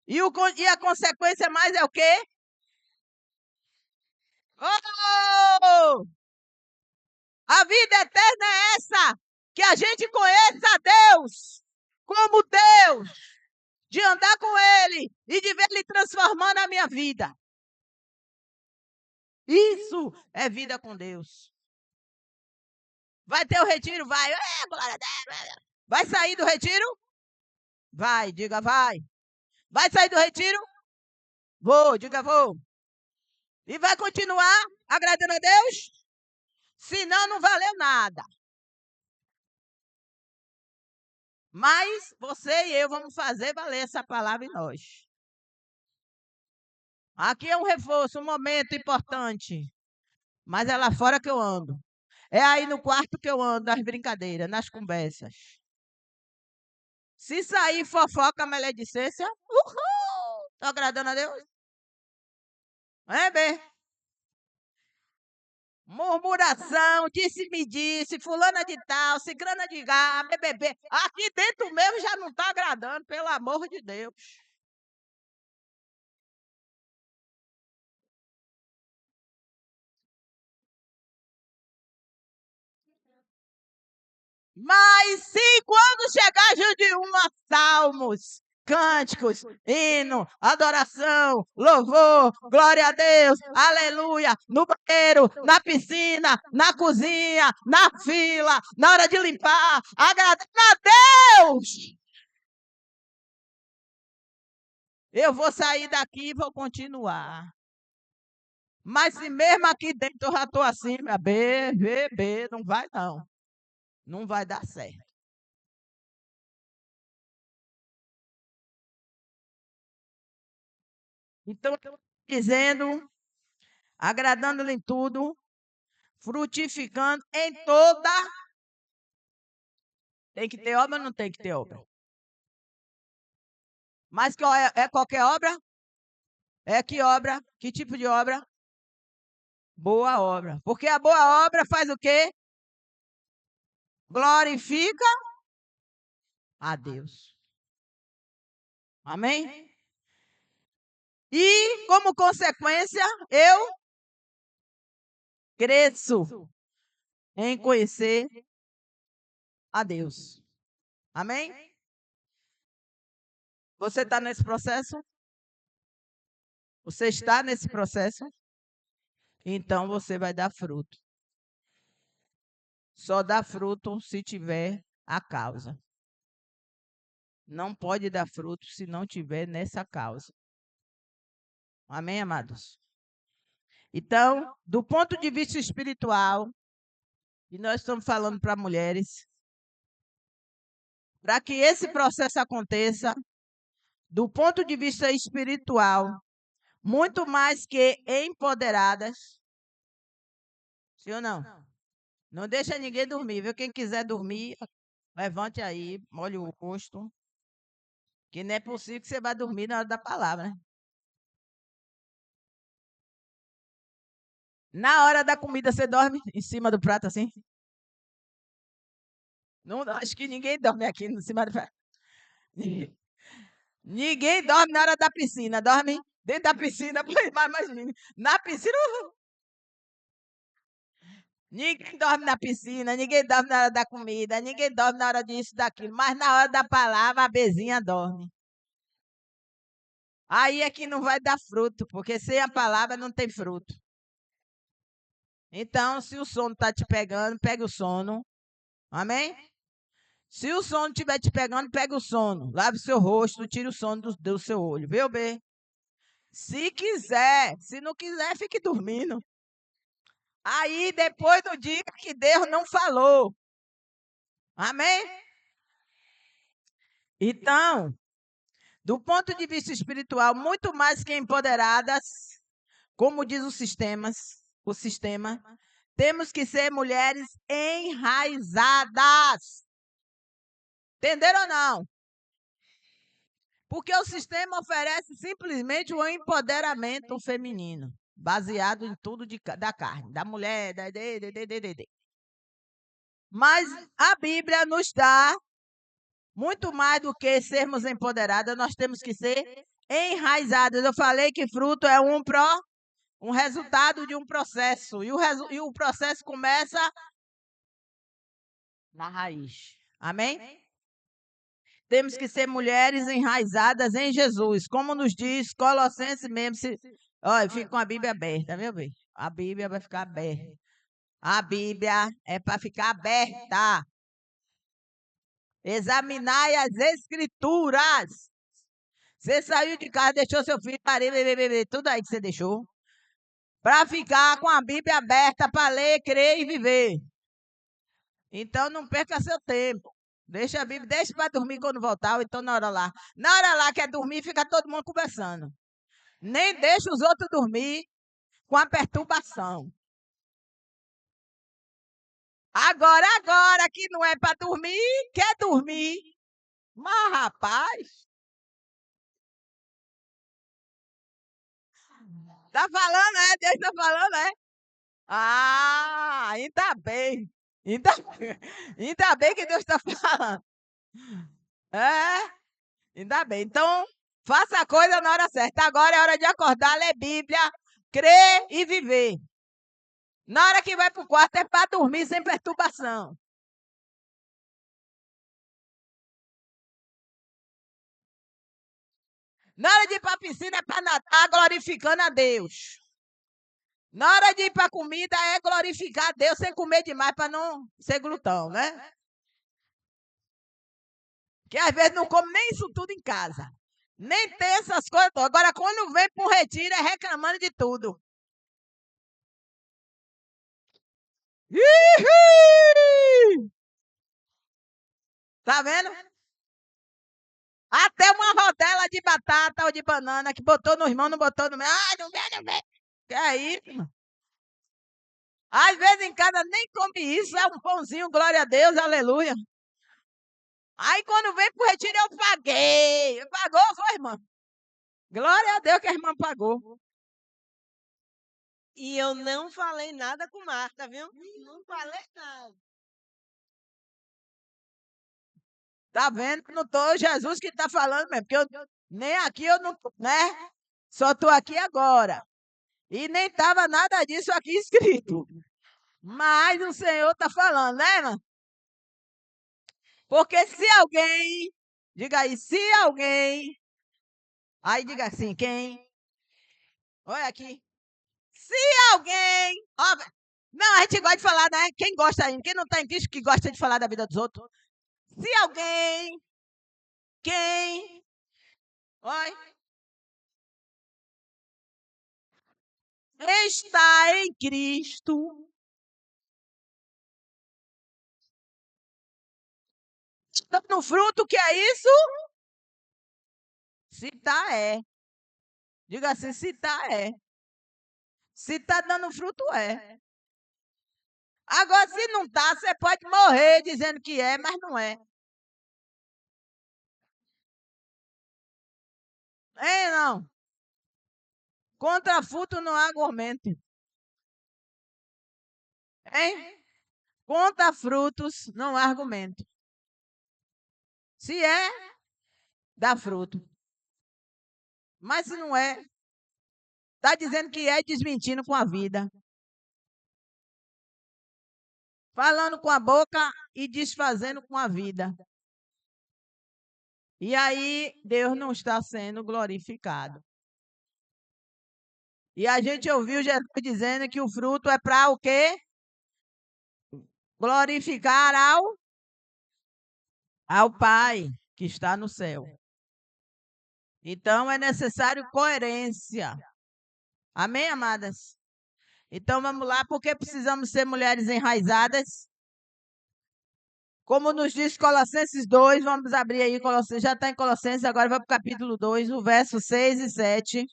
E a consequência mais é o quê? Oh! A vida eterna é essa, que a gente conheça a Deus como Deus, de andar com Ele e de ver Ele transformando a minha vida. Isso é vida com Deus. Vai ter o retiro? Vai. Glória a Deus. Vai sair do retiro? Vai, diga vai. Vai sair do retiro? Vou, diga vou. E vai continuar agradando a Deus? Senão não valeu nada. Mas você e eu vamos fazer valer essa palavra em nós. Aqui é um reforço, um momento importante. Mas é lá fora que eu ando. É aí no quarto que eu ando, nas brincadeiras, nas conversas. Se sair fofoca, maledicência, uhul! Tô agradando a Deus? É bem. Murmuração, disse-me disse, fulana de tal, cicrana de gá, BBB. Aqui dentro mesmo já não está agradando, pelo amor de Deus. Mas se quando chegar Judium a salmos, cânticos, hino, adoração, louvor, glória a Deus, aleluia, no banheiro, na piscina, na cozinha, na fila, na hora de limpar, agradando a Deus. Eu vou sair daqui e vou continuar. Mas se mesmo aqui dentro eu já estou assim, minha BBB, não vai não. Não vai dar certo. Então, dizendo, agradando-lhe em tudo, frutificando em toda. Tem que ter obra ou não tem que ter obra? Mas qual é qualquer obra? É que obra? Que tipo de obra? Boa obra. Porque a boa obra faz o quê? Glorifica a Deus. Amém? E, como consequência, eu cresço em conhecer a Deus. Amém? Você está nesse processo? Você está nesse processo? Então você vai dar fruto. Só dá fruto se tiver a causa. Não pode dar fruto se não tiver nessa causa. Amém, amados? Então, do ponto de vista espiritual, e nós estamos falando para mulheres, para que esse processo aconteça, do ponto de vista espiritual, muito mais que empoderadas, sim ou não? Não deixa ninguém dormir, viu? Quem quiser dormir, levante aí, molhe o rosto, que não é possível que você vá dormir na hora da palavra, né? Na hora da comida, você dorme em cima do prato assim? Não, acho que ninguém dorme aqui em cima do prato. Ninguém dorme na hora da piscina. Dorme dentro da piscina. Imagine, na piscina. Ninguém dorme na piscina, ninguém dorme na hora da comida, ninguém dorme na hora disso, daquilo. Mas na hora da palavra, a bezinha dorme. Aí é que não vai dar fruto, porque sem a palavra não tem fruto. Então, se o sono está te pegando, pega o sono. Amém? Se o sono estiver te pegando, pega o sono. Lave o seu rosto, tire o sono do seu olho. Viu, bem? Se quiser. Se não quiser, fique dormindo. Aí, depois não diga que Deus não falou. Amém? Então, do ponto de vista espiritual, muito mais que empoderadas, como diz o sistema, temos que ser mulheres enraizadas. Entenderam ou não? Porque o sistema oferece simplesmente o empoderamento feminino, baseado em tudo da carne, da mulher, Mas a Bíblia nos dá muito mais do que sermos empoderadas, nós temos que ser enraizadas. Eu falei que fruto é um resultado de um processo. E o processo começa na raiz. Amém? Temos que ser mulheres enraizadas em Jesus. Como nos diz Colossenses mesmo. Olha, fica com a Bíblia aberta, meu bem. A Bíblia vai ficar aberta. A Bíblia é para ficar aberta. Examinai as Escrituras. Você saiu de casa, deixou seu filho, parei, tudo aí que você deixou. Para ficar com a Bíblia aberta, para ler, crer e viver. Então não perca seu tempo. Deixa a Bíblia, deixa para dormir quando voltar, ou então na hora lá. Na hora lá que é dormir, fica todo mundo conversando. Nem deixa os outros dormir com a perturbação. Agora que não é para dormir, quer dormir. Mas, rapaz, tá falando, é? Deus tá falando, é? Ah, ainda bem. Ainda, ainda bem que Deus está falando. É, ainda bem. Então, faça a coisa na hora certa. Agora é hora de acordar, ler Bíblia, crer e viver. Na hora que vai para o quarto é para dormir sem perturbação. Na hora de ir para a piscina é para nadar glorificando a Deus. Na hora de ir para a comida é glorificar a Deus sem comer demais para não ser glutão, né? Que às vezes não come nem isso tudo em casa. Nem tem essas coisas. Agora, quando vem para um retiro, é reclamando de tudo. Tá vendo? Até uma rodela de batata ou de banana que botou no irmão, não botou no meu. Ai, não vem, não vem. Que é isso? Às vezes em casa nem come isso, é um pãozinho, glória a Deus, aleluia. Aí quando vem pro retiro eu paguei. Pagou, foi, irmã? Glória a Deus que a irmã pagou. E eu não falei nada com Marta, viu? Não falei nada. Tá vendo? Não tô Jesus que tá falando mesmo, porque nem aqui eu não tô, né? Só tô aqui agora. E nem tava nada disso aqui escrito. Mas o Senhor tá falando, né, irmã? Porque se alguém, diga aí, se alguém, aí diga assim, quem? Olha aqui. Se alguém, ó, não, a gente gosta de falar, né? Quem gosta ainda, quem não está em Cristo que gosta de falar da vida dos outros. Se alguém, quem, olha, está em Cristo, está no fruto, que é isso? Se tá, é. Diga assim, se tá, é. Se tá dando fruto, é. Agora, se não tá, você pode morrer dizendo que é, mas não é. É, não. Contra fruto não há argumento. Hein? Contra frutos não há argumento. Se é, dá fruto. Mas se não é, está dizendo que é desmentindo com a vida. Falando com a boca e desfazendo com a vida. E aí, Deus não está sendo glorificado. E a gente ouviu Jesus dizendo que o fruto é para o quê? Glorificar ao Pai que está no céu. Então, é necessário coerência. Amém, amadas? Então, vamos lá, porque precisamos ser mulheres enraizadas. Como nos diz Colossenses 2, vamos abrir aí, Colossenses, já está em Colossenses, agora vai para o capítulo 2, o verso 6 e 7.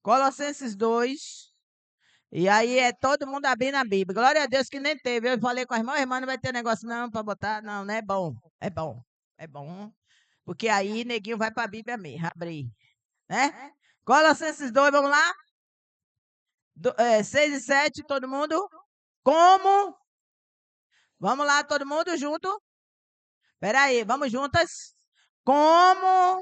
Colossenses 2. E aí é todo mundo abrindo a Bíblia. Glória a Deus que nem teve. Eu falei com a irmã não vai ter negócio não para botar. Não, não é bom. É bom. É bom. Porque aí neguinho vai para a Bíblia mesmo, abrir. Né? Colossenses 2, vamos lá? 6 e 7, todo mundo? Como? Vamos lá, todo mundo junto? Espera aí, vamos juntas? Como,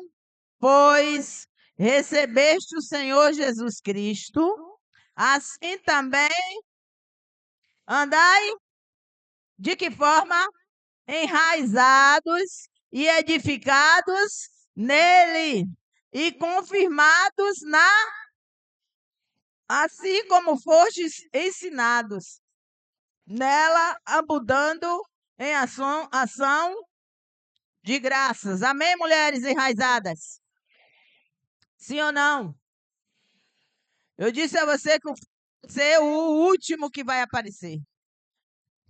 pois, recebeste o Senhor Jesus Cristo assim também andai de que forma? Enraizados e edificados nele e confirmados assim como fostes ensinados, nela abundando em ação de graças. Amém, mulheres enraizadas? Sim ou não? Eu disse a você que você é o último que vai aparecer.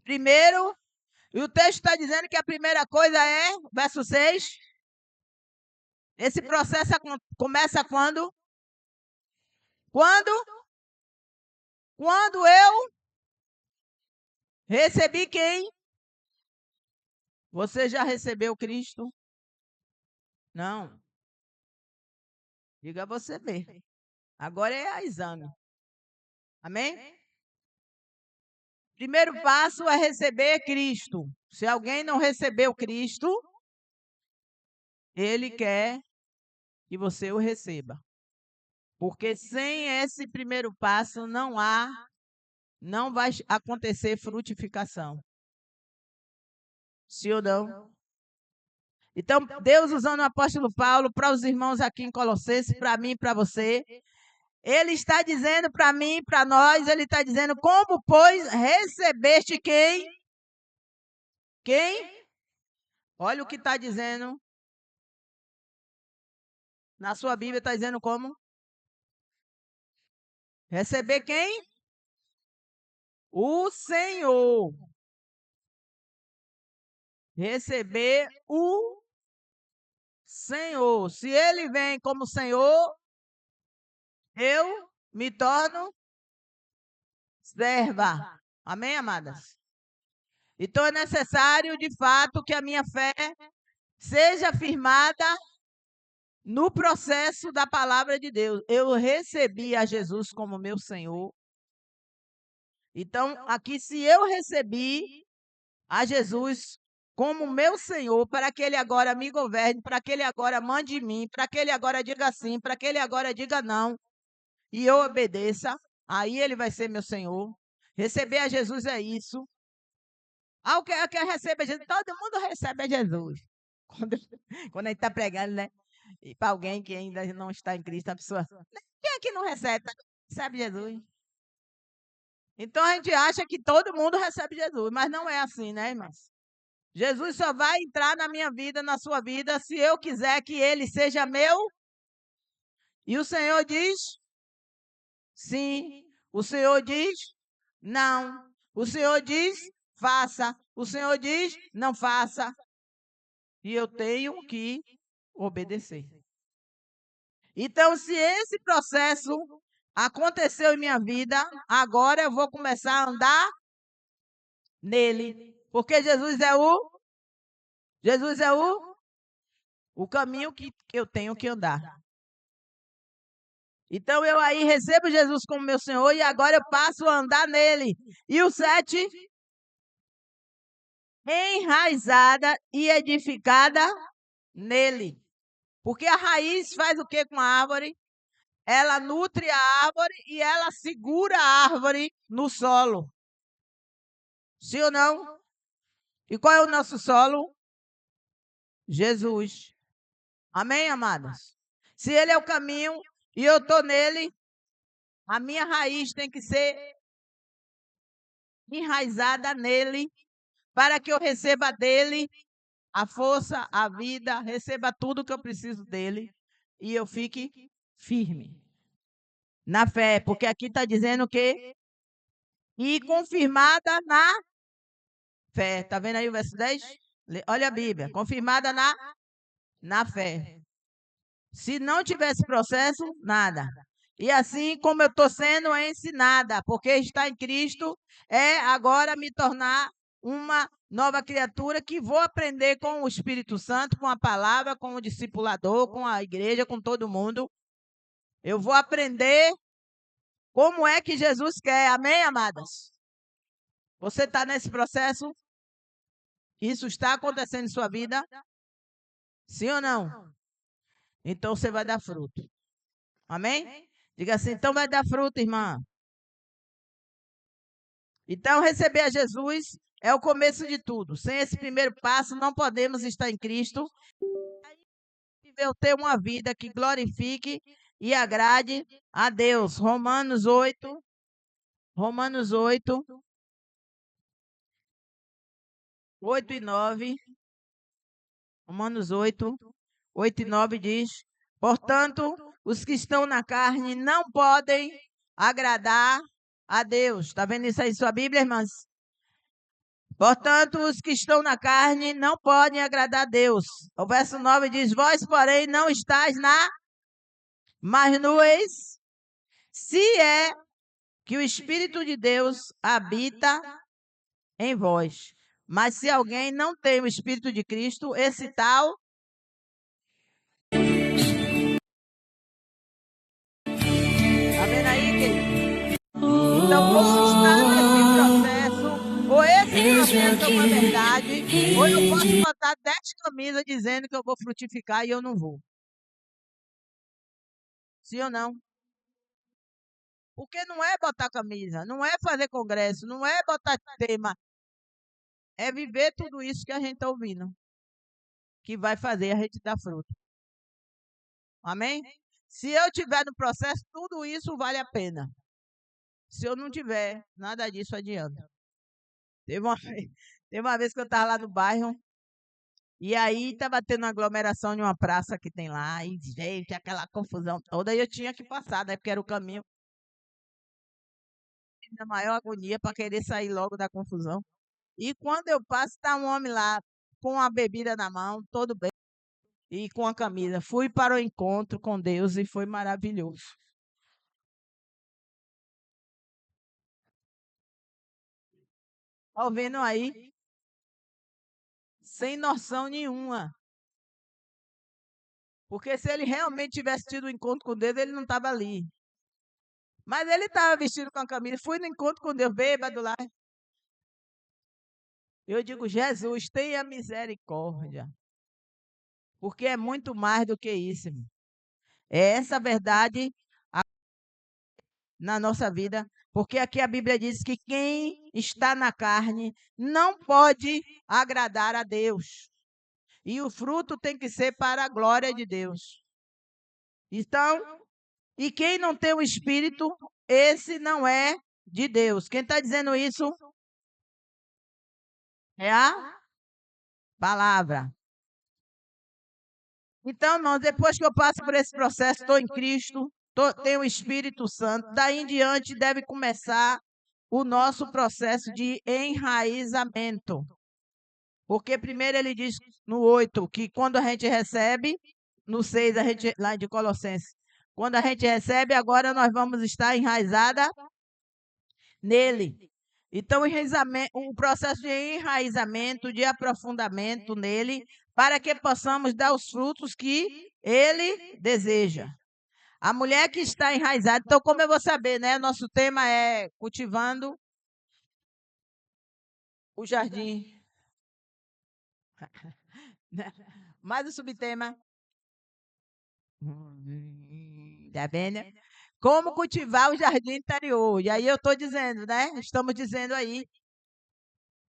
Primeiro, e o texto está dizendo que a primeira coisa é, verso 6, esse processo começa quando? Quando? Quando eu recebi quem? Você já recebeu Cristo? Não. Diga você ver. Agora é a exame. Amém? Primeiro passo é receber Cristo. Se alguém não recebeu Cristo, ele quer que você o receba. Porque sem esse primeiro passo não vai acontecer frutificação. Sim ou não? Então, Deus usando o apóstolo Paulo para os irmãos aqui em Colossenses, para mim e para você, ele está dizendo para mim, para nós, ele está dizendo, como, pois, recebeste quem? Quem? Olha o que está dizendo. Na sua Bíblia está dizendo como? Receber quem? O Senhor. Receber o Senhor. Se ele vem como Senhor, eu me torno serva. Amém, amadas? Então é necessário, de fato, que a minha fé seja firmada no processo da palavra de Deus. Eu recebi a Jesus como meu Senhor. Então, aqui, se eu recebi a Jesus como meu Senhor, para que ele agora me governe, para que ele agora mande em mim, para que ele agora diga sim, para que ele agora diga não, e eu obedeça, aí ele vai ser meu Senhor. Receber a Jesus é isso. Quem recebe a Jesus, todo mundo recebe a Jesus. Quando a gente está pregando, né? E para alguém que ainda não está em Cristo, a pessoa, quem é que não recebe? Recebe Jesus. Então a gente acha que todo mundo recebe Jesus, mas não é assim, né, irmãos? Jesus só vai entrar na minha vida, na sua vida, se eu quiser que ele seja meu. E o Senhor diz sim. O Senhor diz não. O Senhor diz faça. O Senhor diz não faça. E eu tenho que obedecer. Então, se esse processo aconteceu em minha vida, agora eu vou começar a andar nele. Porque Jesus é o caminho que eu tenho que andar. Então eu aí recebo Jesus como meu Senhor e agora eu passo a andar nele. E o 7, enraizada e edificada nele. Porque a raiz faz o que com a árvore? Ela nutre a árvore e ela segura a árvore no solo. Sim ou não? E qual é o nosso solo? Jesus. Amém, amadas? Se ele é o caminho e eu estou nele, a minha raiz tem que ser enraizada nele, para que eu receba dele a força, a vida, receba tudo que eu preciso dele e eu fique firme na fé, porque aqui está dizendo que e confirmada na fé. Está vendo aí o verso 10? Olha a Bíblia, confirmada na fé. Se não tivesse processo, nada. E assim como eu estou sendo ensinada, porque estar em Cristo é agora me tornar uma nova criatura que vou aprender com o Espírito Santo, com a palavra, com o discipulador, com a igreja, com todo mundo. Eu vou aprender como é que Jesus quer. Amém, amadas? Você está nesse processo? Isso está acontecendo em sua vida? Sim ou não? Então você vai dar fruto. Amém? Diga assim, então vai dar fruto, irmã. Então, receber a Jesus é o começo de tudo. Sem esse primeiro passo, não podemos estar em Cristo e ter uma vida que glorifique e agrade a Deus. Romanos 8, 8 e 9. Romanos 8, 8 e 9 diz: portanto, os que estão na carne não podem agradar a Deus. Está vendo isso aí em sua Bíblia, irmãs? Portanto, os que estão na carne não podem agradar a Deus. O verso 9 diz: vós, porém, não estáis na, mas no eis, se é que o Espírito de Deus habita em vós. Mas se alguém não tem o Espírito de Cristo, esse tal. Está vendo aí, querido? Então, ou está nesse processo, ou esse processo é uma verdade, ou eu posso botar 10 camisas dizendo que eu vou frutificar e eu não vou. Sim ou não? Porque não é botar camisa, não é fazer congresso, não é botar tema. É viver tudo isso que a gente está ouvindo, que vai fazer a gente dar fruto. Amém? Se eu tiver no processo, tudo isso vale a pena. Se eu não tiver, nada disso adianta. Teve uma vez que eu estava lá no bairro, e aí estava tendo uma aglomeração de uma praça que tem lá, e gente, aquela confusão toda, e eu tinha que passar, né? Porque era o caminho. A maior agonia para querer sair logo da confusão. E quando eu passo, está um homem lá com a bebida na mão, todo bem, e com a camisa. Fui para o encontro com Deus e foi maravilhoso. Está ouvindo aí? Sem noção nenhuma. Porque se ele realmente tivesse tido um encontro com Deus, ele não estava ali. Mas ele estava vestido com a camisa. Fui no encontro com Deus, bêbado lá. Eu digo, Jesus, tenha misericórdia. Porque é muito mais do que isso, irmão. É essa verdade na nossa vida. Porque aqui a Bíblia diz que quem está na carne não pode agradar a Deus. E o fruto tem que ser para a glória de Deus. Então, e quem não tem o Espírito, esse não é de Deus. Quem está dizendo isso é a palavra. Então, irmãos, depois que eu passo por esse processo, estou em Cristo, tenho o Espírito Santo, daí em diante deve começar o nosso processo de enraizamento. Porque primeiro ele diz no 8 que quando a gente recebe, no 6, a gente, lá de Colossenses, quando a gente recebe, agora nós vamos estar enraizada nele. Então, o processo de enraizamento, de aprofundamento nele, para que possamos dar os frutos que ele deseja. A mulher que está enraizada, então como eu vou saber, né? Nosso tema é cultivando o jardim. Mas o subtema, tá vendo? Como cultivar o jardim interior. E aí eu estou dizendo, né? Estamos dizendo aí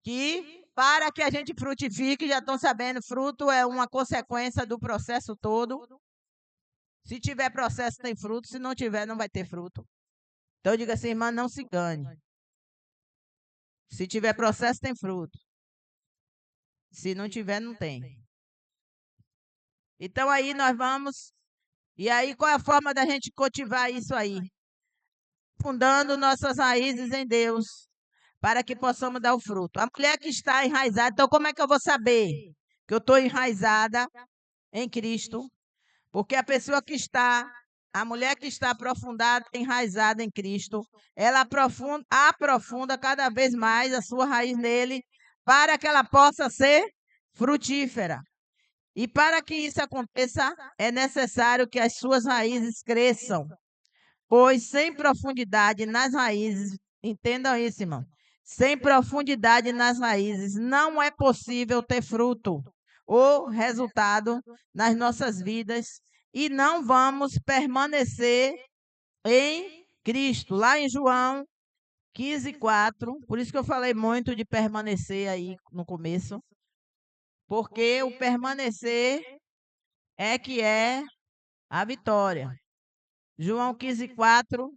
que para que a gente frutifique, já estão sabendo, fruto é uma consequência do processo todo. Se tiver processo, tem fruto. Se não tiver, não vai ter fruto. Então, diga assim, irmã, não se engane. Se tiver processo, tem fruto. Se não tiver, não tem. Então, aí nós vamos... E aí, qual é a forma da gente cultivar isso aí? Fundando nossas raízes em Deus, para que possamos dar o fruto. A mulher que está enraizada, então como é que eu vou saber que eu estou enraizada em Cristo? Porque a mulher que está aprofundada, enraizada em Cristo, ela aprofunda cada vez mais a sua raiz nele, para que ela possa ser frutífera. E para que isso aconteça, é necessário que as suas raízes cresçam. Pois sem profundidade nas raízes, entendam isso, irmão. Sem profundidade nas raízes, não é possível ter fruto ou resultado nas nossas vidas e não vamos permanecer em Cristo. Lá em João 15:4. Por isso que eu falei muito de permanecer aí no começo. Porque o permanecer é que é a vitória. João 15:4.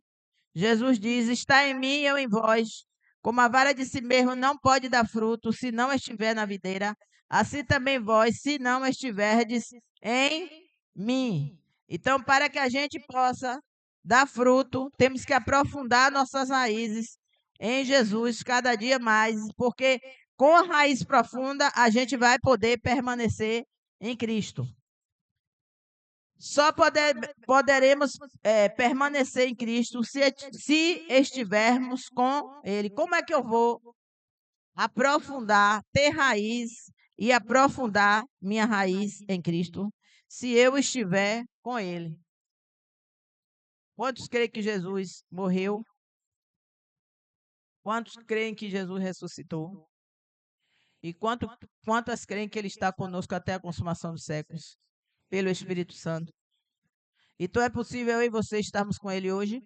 Jesus diz: está em mim e eu em vós. Como a vara de si mesmo não pode dar fruto se não estiver na videira, assim também vós, se não estiverdes em mim. Então, para que a gente possa dar fruto, temos que aprofundar nossas raízes em Jesus cada dia mais, porque com a raiz profunda a gente vai poder permanecer em Cristo. Só poderemos permanecer em Cristo se estivermos com Ele. Como é que eu vou aprofundar, ter raiz e aprofundar minha raiz em Cristo se eu estiver com Ele? Quantos creem que Jesus morreu? Quantos creem que Jesus ressuscitou? E quantas creem que Ele está conosco até a consumação dos séculos, pelo Espírito Santo? Então é possível eu e você estarmos com Ele hoje,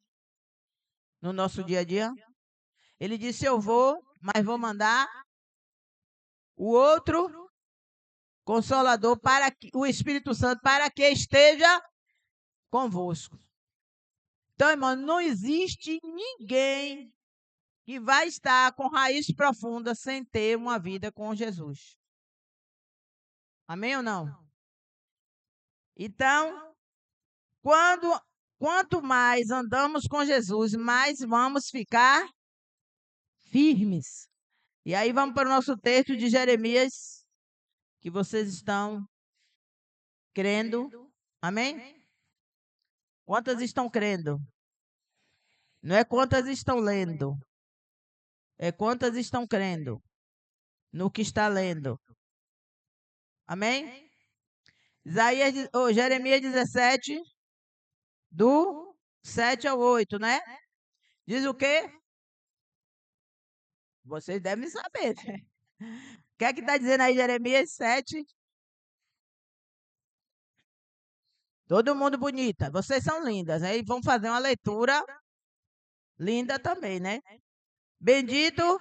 no nosso dia a dia? Ele disse: eu vou, mas vou mandar o outro Consolador, para que, o Espírito Santo, para que esteja convosco. Então, irmão, não existe ninguém que vai estar com raiz profunda sem ter uma vida com Jesus. Amém ou não? Então, quanto mais andamos com Jesus, mais vamos ficar firmes. E aí vamos para o nosso texto de Jeremias, que vocês estão crendo. Amém? Quantas estão crendo? Não é quantas estão lendo. É quantas estão crendo no que está lendo. Amém? Jeremias 17, do 7 ao 8, né? Diz o quê? Vocês devem saber, né? O que é que está dizendo aí Jeremias 7? Todo mundo bonita. Vocês são lindas, né? E vão fazer uma leitura linda também, né? Bendito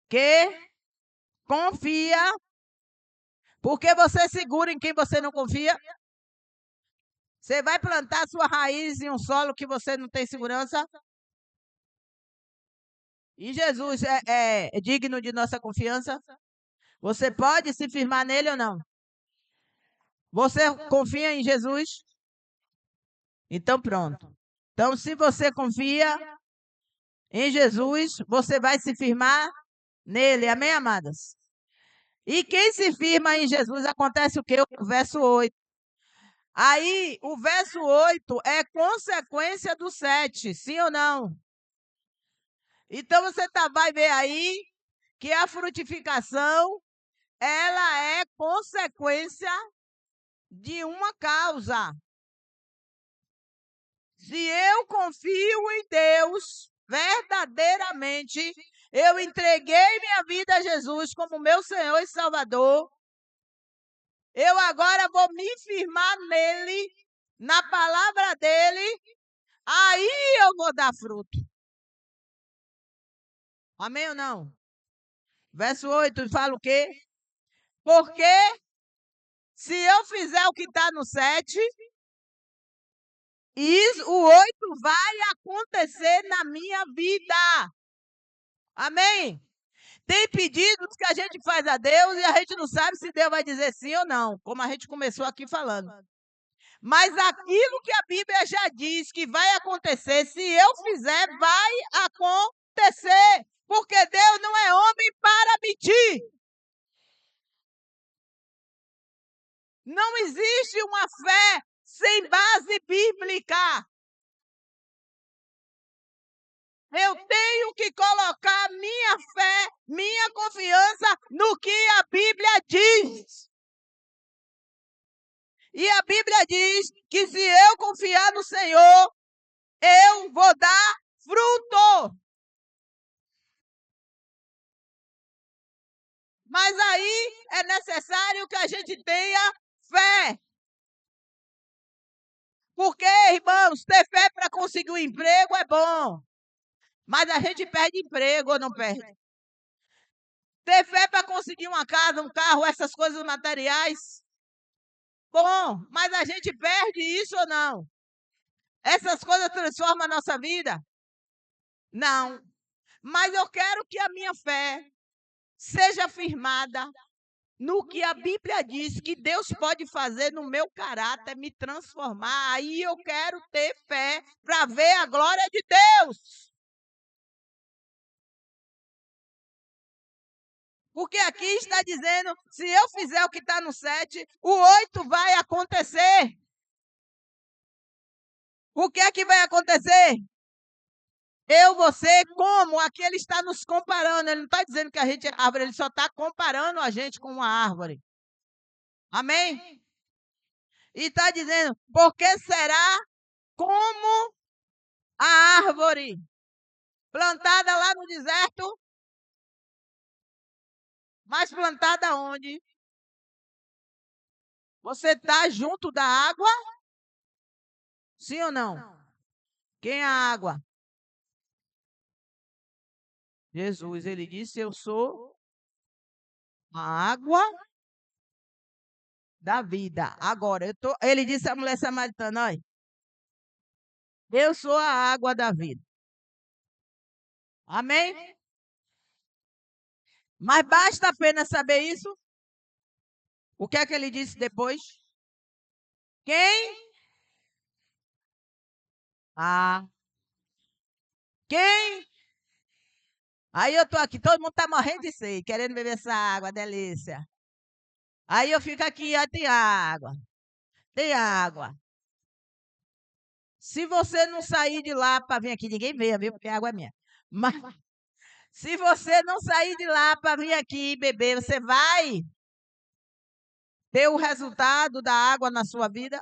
que confia. Porque você segura em quem você não confia? Você vai plantar sua raiz em um solo que você não tem segurança? E Jesus é digno de nossa confiança? Você pode se firmar nele ou não? Você confia em Jesus? Então pronto. Então, se você confia em Jesus, você vai se firmar nele. Amém, amadas? E quem se firma em Jesus, acontece o quê? O verso 8. Aí, o verso 8 é consequência do 7, sim ou não? Então, você vai ver aí que a frutificação, ela é consequência de uma causa. Se eu confio em Deus verdadeiramente, eu entreguei minha vida a Jesus como meu Senhor e Salvador, eu agora vou me firmar nele, na palavra dele, aí eu vou dar fruto. Amém ou não? Verso 8 fala o quê? Porque se eu fizer o que está no 7, o 8 vai acontecer na minha vida. Amém? Tem pedidos que a gente faz a Deus e a gente não sabe se Deus vai dizer sim ou não, como a gente começou aqui falando. Mas aquilo que a Bíblia já diz que vai acontecer, se eu fizer, vai acontecer. Porque Deus não é homem para mentir. Não existe uma fé sem base bíblica. Eu tenho que colocar minha fé, minha confiança no que a Bíblia diz. E a Bíblia diz que se eu confiar no Senhor, eu vou dar fruto. Mas aí é necessário que a gente tenha fé. Porque, irmãos, ter fé para conseguir um emprego é bom. Mas a gente perde emprego ou não perde? Ter fé para conseguir uma casa, um carro, essas coisas materiais. Bom, mas a gente perde isso ou não? Essas coisas transformam a nossa vida? Não. Mas eu quero que a minha fé seja firmada no que a Bíblia diz que Deus pode fazer no meu caráter, me transformar. Aí eu quero ter fé para ver a glória de Deus. Porque aqui está dizendo, se eu fizer o que está no 7, o 8 vai acontecer. O que é que vai acontecer? Eu, você, como? Aqui ele está nos comparando. Ele não está dizendo que a gente é árvore, ele só está comparando a gente com uma árvore. Amém? E está dizendo, porque será como a árvore plantada lá no deserto, mas plantada onde? Você está junto da água? Sim ou não? Quem é a água? Jesus, ele disse, eu sou a água da vida. Agora, ele disse à mulher samaritana, olha, eu sou a água da vida. Amém? Mas basta apenas saber isso? O que é que ele disse depois? Quem? Ah. Quem? Aí eu tô aqui, todo mundo tá morrendo de sede, querendo beber essa água, delícia. Aí eu fico aqui, ó, tem água. Tem água. Se você não sair de lá para vir aqui, ninguém venha, viu? Porque a água é minha. Mas se você não sair de lá para vir aqui beber, você vai ter o resultado da água na sua vida?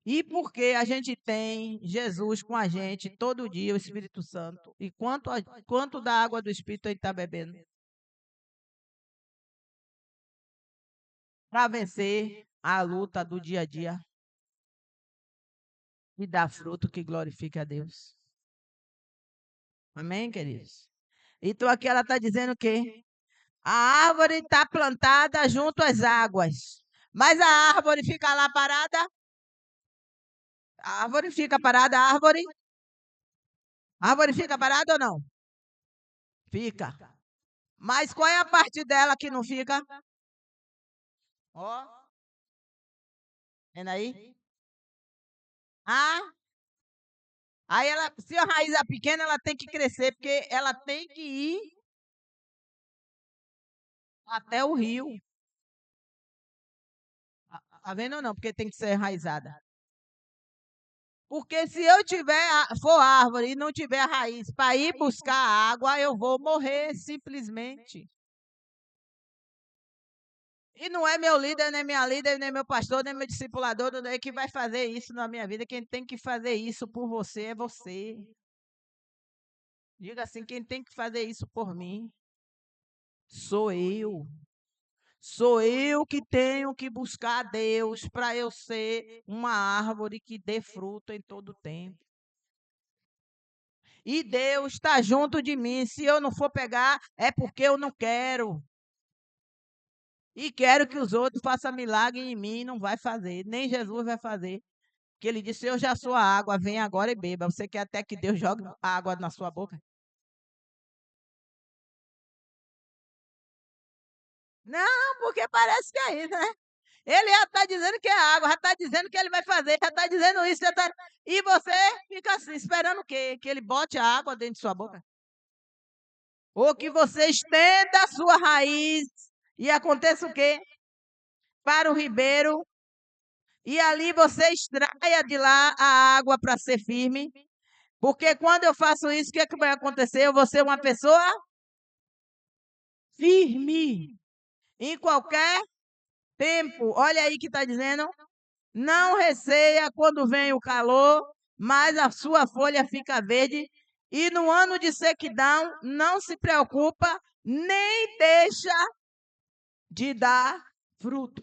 E porque a gente tem Jesus com a gente todo dia, o Espírito Santo. E quanto da água do Espírito a gente está bebendo? Para vencer a luta do dia a dia e dar fruto que glorifique a Deus. Amém, queridos? Então aqui ela está dizendo o quê? A árvore está plantada junto às águas. Mas a árvore fica lá parada? A árvore fica parada, a árvore? A árvore fica parada ou não? Fica. Mas qual é a parte dela que não fica? Ó. Vendo aí? Ah, aí ela, se a raiz é pequena, ela tem que crescer, porque ela tem que ir até o rio. Tá vendo ou não? Porque tem que ser enraizada. Porque se eu for árvore e não tiver raiz para ir buscar água, eu vou morrer simplesmente. E não é meu líder, nem minha líder, nem meu pastor, nem meu discipulador que vai fazer isso na minha vida. Quem tem que fazer isso por você é você. Diga assim, quem tem que fazer isso por mim sou eu. Sou eu que tenho que buscar a Deus para eu ser uma árvore que dê fruto em todo o tempo. E Deus está junto de mim. Se eu não for pegar, é porque eu não quero. E quero que os outros façam milagre em mim, não vai fazer. Nem Jesus vai fazer. Porque ele disse, eu já sou a água, vem agora e beba. Você quer até que Deus jogue água na sua boca? Não, porque parece que é isso, né? Ele já está dizendo que é água, já está dizendo que ele vai fazer, já está dizendo isso, e você fica assim, esperando o quê? Que ele bote a água dentro de sua boca? Ou que você estenda a sua raiz e aconteça o quê? Para o ribeiro, e ali você extraia de lá a água para ser firme. Porque quando eu faço isso, o que é que vai acontecer? Eu vou ser uma pessoa firme em qualquer tempo. Olha aí que está dizendo. Não receia quando vem o calor, mas a sua folha fica verde. E no ano de sequidão, não se preocupa, nem deixa de dar fruto.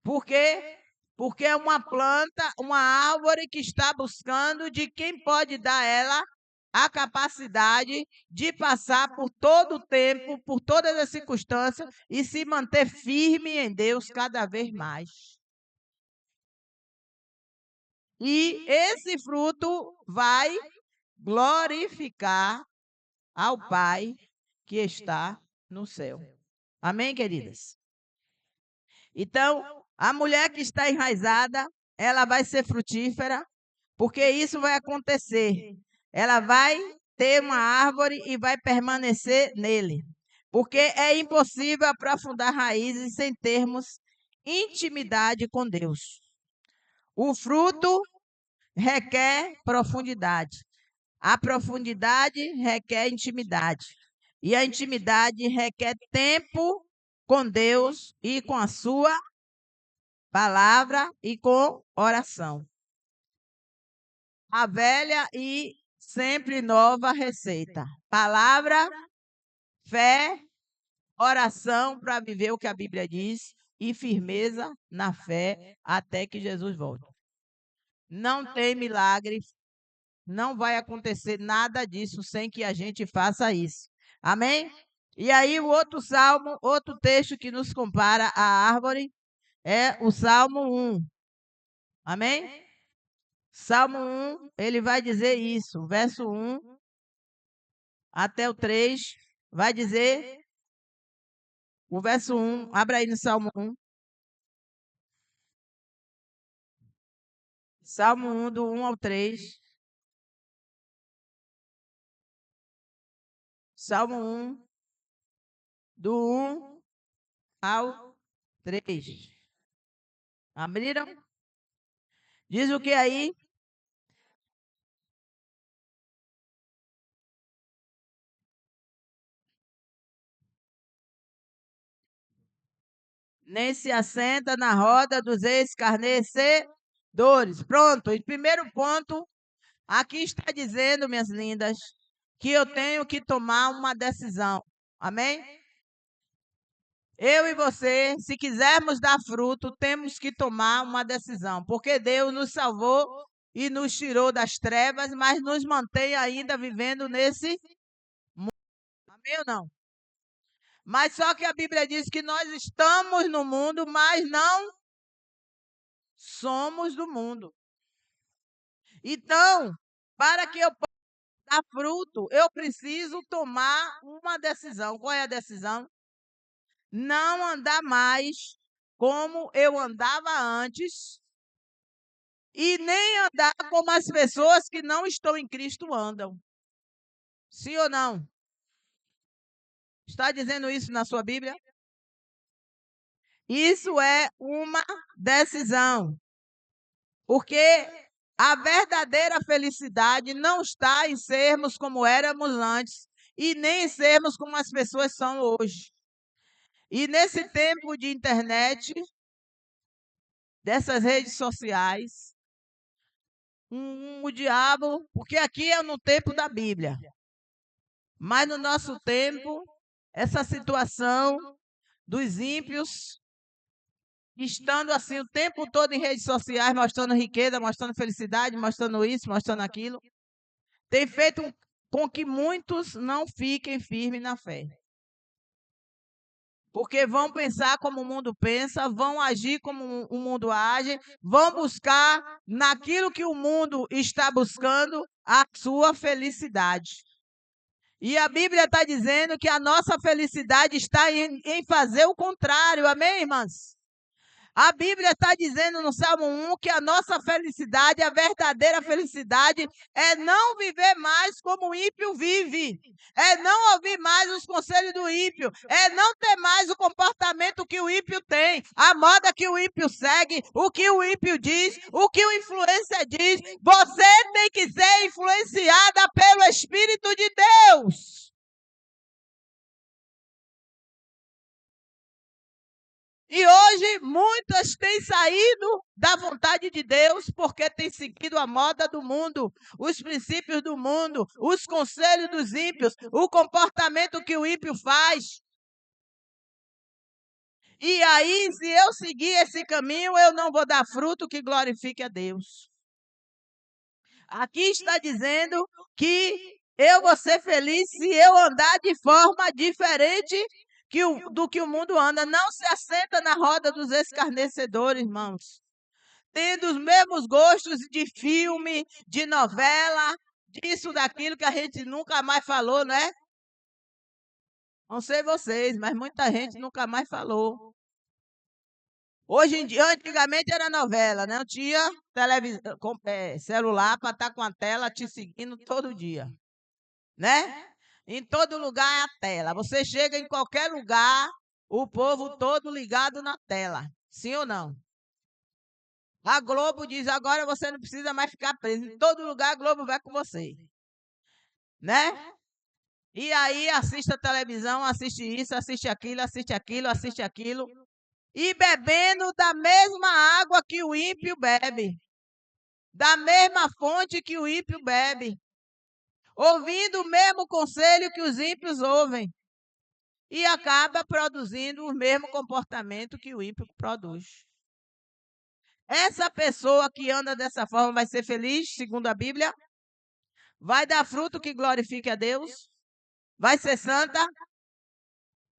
Por quê? Porque é uma planta, uma árvore que está buscando de quem pode dar ela a capacidade de passar por todo o tempo, por todas as circunstâncias e se manter firme em Deus cada vez mais. E esse fruto vai glorificar ao Pai que está no céu. Amém, queridas? Então, a mulher que está enraizada, ela vai ser frutífera, porque isso vai acontecer. Ela vai ter uma árvore e vai permanecer nele. Porque é impossível aprofundar raízes sem termos intimidade com Deus. O fruto requer profundidade. A profundidade requer intimidade. E a intimidade requer tempo com Deus e com a sua palavra e com oração. A velha e sempre nova receita. Palavra, fé, oração para viver o que a Bíblia diz e firmeza na fé até que Jesus volte. Não tem milagre, não vai acontecer nada disso sem que a gente faça isso. Amém? E aí o outro salmo, outro texto que nos compara à árvore é o Salmo 1. Amém? Salmo 1, ele vai dizer isso, verso 1 até o 3, vai dizer o verso 1, abra aí no Salmo 1. Salmo 1, do 1 ao 3. Salmo 1, do 1 ao 3. Abriram? Diz o que aí? Nem se assenta na roda dos escarnecedores. Pronto, em primeiro ponto, aqui está dizendo, minhas lindas, que eu tenho que tomar uma decisão. Amém? Eu e você, se quisermos dar fruto, temos que tomar uma decisão, porque Deus nos salvou e nos tirou das trevas, mas nos mantém ainda vivendo nesse mundo. Amém ou não? Mas só que a Bíblia diz que nós estamos no mundo, mas não somos do mundo. Então, para que eu possa dar fruto, eu preciso tomar uma decisão. Qual é a decisão? Não andar mais como eu andava antes e nem andar como as pessoas que não estão em Cristo andam. Sim ou não? Está dizendo isso na sua Bíblia? Isso é uma decisão. Porque a verdadeira felicidade não está em sermos como éramos antes e nem em sermos como as pessoas são hoje. E nesse tempo de internet, dessas redes sociais, o diabo, porque aqui é no tempo da Bíblia, mas no nosso tempo, essa situação dos ímpios, estando assim o tempo todo em redes sociais, mostrando riqueza, mostrando felicidade, mostrando isso, mostrando aquilo, tem feito com que muitos não fiquem firmes na fé. Porque vão pensar como o mundo pensa, vão agir como o mundo age, vão buscar naquilo que o mundo está buscando a sua felicidade. E a Bíblia está dizendo que a nossa felicidade está em fazer o contrário. Amém, irmãs? A Bíblia está dizendo no Salmo 1 que a nossa felicidade, a verdadeira felicidade, é não viver mais como o ímpio vive. É não ouvir mais os conselhos do ímpio. É não ter mais o comportamento que o ímpio tem. A moda que o ímpio segue, o que o ímpio diz, o que o influencer diz. Você tem que ser influenciada pelo Espírito de Deus. E hoje muitas têm saído da vontade de Deus porque têm seguido a moda do mundo, os princípios do mundo, os conselhos dos ímpios, o comportamento que o ímpio faz. E aí, se eu seguir esse caminho, eu não vou dar fruto que glorifique a Deus. Aqui está dizendo que Eu vou ser feliz se eu andar de forma diferente do que o mundo anda. Não se assenta na roda dos escarnecedores, irmãos. Tendo os mesmos gostos de filme, de novela, disso, daquilo que a gente nunca mais falou, né? Não sei vocês, mas muita gente nunca mais falou. Hoje em dia, antigamente era novela, não tinha celular para estar com a tela te seguindo todo dia, né? Em todo lugar é a tela. Você chega em qualquer lugar, o povo todo ligado na tela. Sim ou não? A Globo diz, agora você não precisa mais ficar preso. Em todo lugar a Globo vai com você. Né? E aí assiste a televisão, assiste isso, assiste aquilo, assiste aquilo, assiste aquilo. E bebendo da mesma água que o ímpio bebe. Da mesma fonte que o ímpio bebe. Ouvindo o mesmo conselho que os ímpios ouvem. E acaba produzindo o mesmo comportamento que o ímpio produz. Essa pessoa que anda dessa forma vai ser feliz, segundo a Bíblia? Vai dar fruto que glorifique a Deus? Vai ser santa?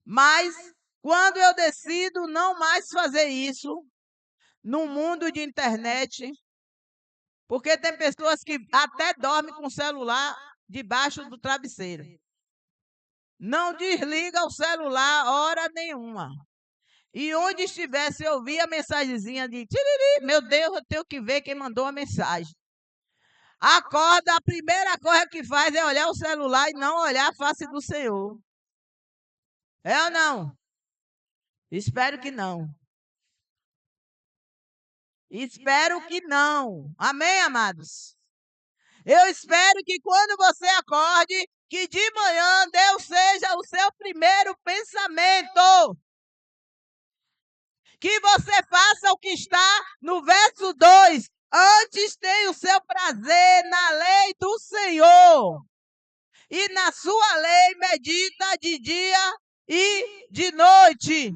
Mas quando eu decido não mais fazer isso, no mundo de internet, porque tem pessoas que até dormem com o celular debaixo do travesseiro. Não desliga o celular hora nenhuma. E onde estiver, se ouvir a mensagenzinha de tiriri, meu Deus, eu tenho que ver quem mandou a mensagem. Acorda, a primeira coisa que faz é olhar o celular e não olhar a face do Senhor. É ou não? Espero que não. Espero que não. Amém, amados? Eu espero que quando você acorde, que de manhã Deus seja o seu primeiro pensamento. Que você faça o que está no verso 2. Antes tenha o seu prazer na lei do Senhor. E na sua lei medita de dia e de noite.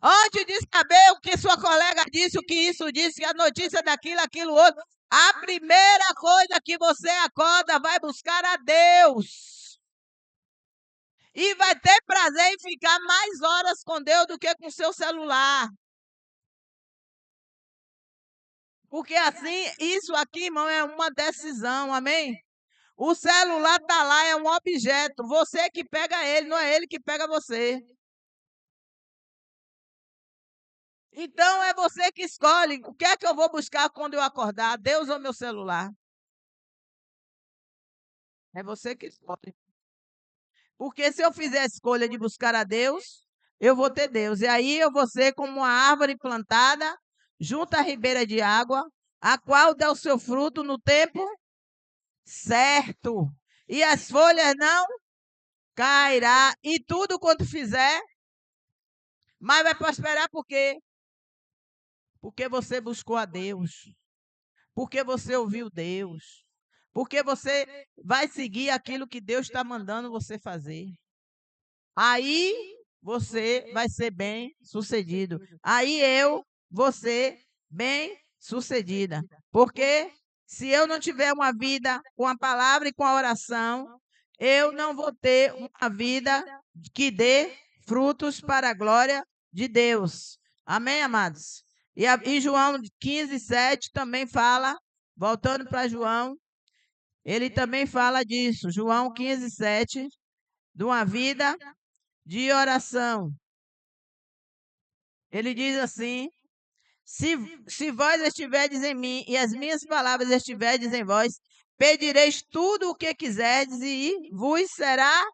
Antes de saber o que sua colega disse, o que isso disse, a notícia daquilo, aquilo outro, a primeira coisa que você acorda vai buscar a Deus. E vai ter prazer em ficar mais horas com Deus do que com seu celular. Porque assim, isso aqui, irmão, é uma decisão, amém? O celular está lá, é um objeto. Você que pega ele, não é ele que pega você. Então é você que escolhe o que é que eu vou buscar quando eu acordar, Deus ou meu celular. É você que escolhe. Porque se eu fizer a escolha de buscar a Deus, eu vou ter Deus. E aí eu vou ser como uma árvore plantada junto à ribeira de água, a qual dá o seu fruto no tempo certo. E as folhas não cairá. E tudo quanto fizer, mas vai prosperar por quê? Porque você buscou a Deus. Porque você ouviu Deus. Porque você vai seguir aquilo que Deus está mandando você fazer. Aí você vai ser bem sucedido. Aí eu vou ser bem sucedida. Porque se eu não tiver uma vida com a palavra e com a oração, eu não vou ter uma vida que dê frutos para a glória de Deus. Amém, amados? E João 15, 7 também fala, voltando para João, ele também fala disso. João 15, 7, de uma vida de oração. Ele diz assim: se vós estiverdes em mim e as minhas palavras estiverdes em vós, pedireis tudo o que quiserdes e vos será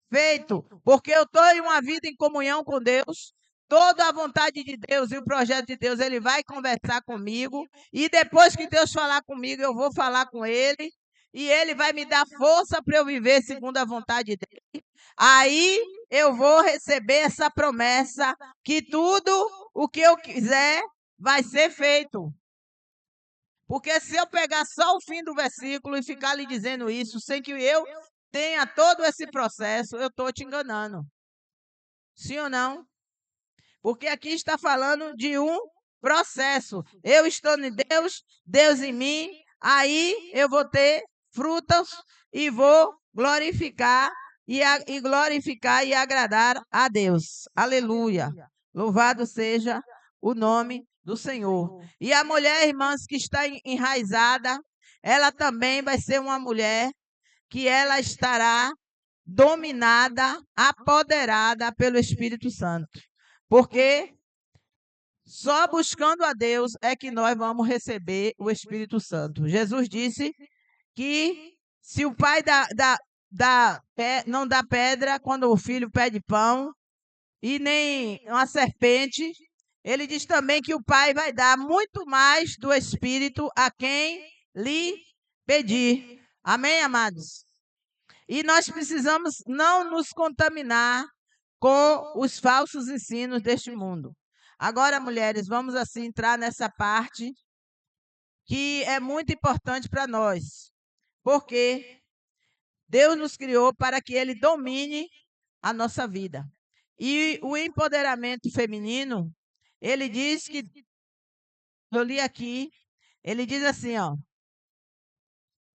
feito. Porque eu estou em uma vida em comunhão com Deus. Toda a vontade de Deus e o projeto de Deus, ele vai conversar comigo. E depois que Deus falar comigo, eu vou falar com ele. E ele vai me dar força para eu viver segundo a vontade dele. Aí eu vou receber essa promessa que tudo o que eu quiser vai ser feito. Porque se eu pegar só o fim do versículo e ficar lhe dizendo isso, sem que eu tenha todo esse processo, eu estou te enganando. Sim ou não? Porque aqui está falando de um processo. Eu estando em Deus, Deus em mim, aí eu vou ter frutos e vou glorificar glorificar e agradar a Deus. Aleluia. Louvado seja o nome do Senhor. E a mulher, irmãs, que está enraizada, ela também vai ser uma mulher que ela estará dominada, apoderada pelo Espírito Santo. Porque só buscando a Deus é que nós vamos receber o Espírito Santo. Jesus disse que se o pai não dá pedra quando o filho pede pão, e nem uma serpente, ele diz também que o pai vai dar muito mais do Espírito a quem lhe pedir. Amém, amados? E nós precisamos não nos contaminar com os falsos ensinos deste mundo. Agora, mulheres, vamos assim entrar nessa parte que é muito importante para nós, porque Deus nos criou para que Ele domine a nossa vida. E o empoderamento feminino, ele diz que, eu li aqui, ele diz assim, ó,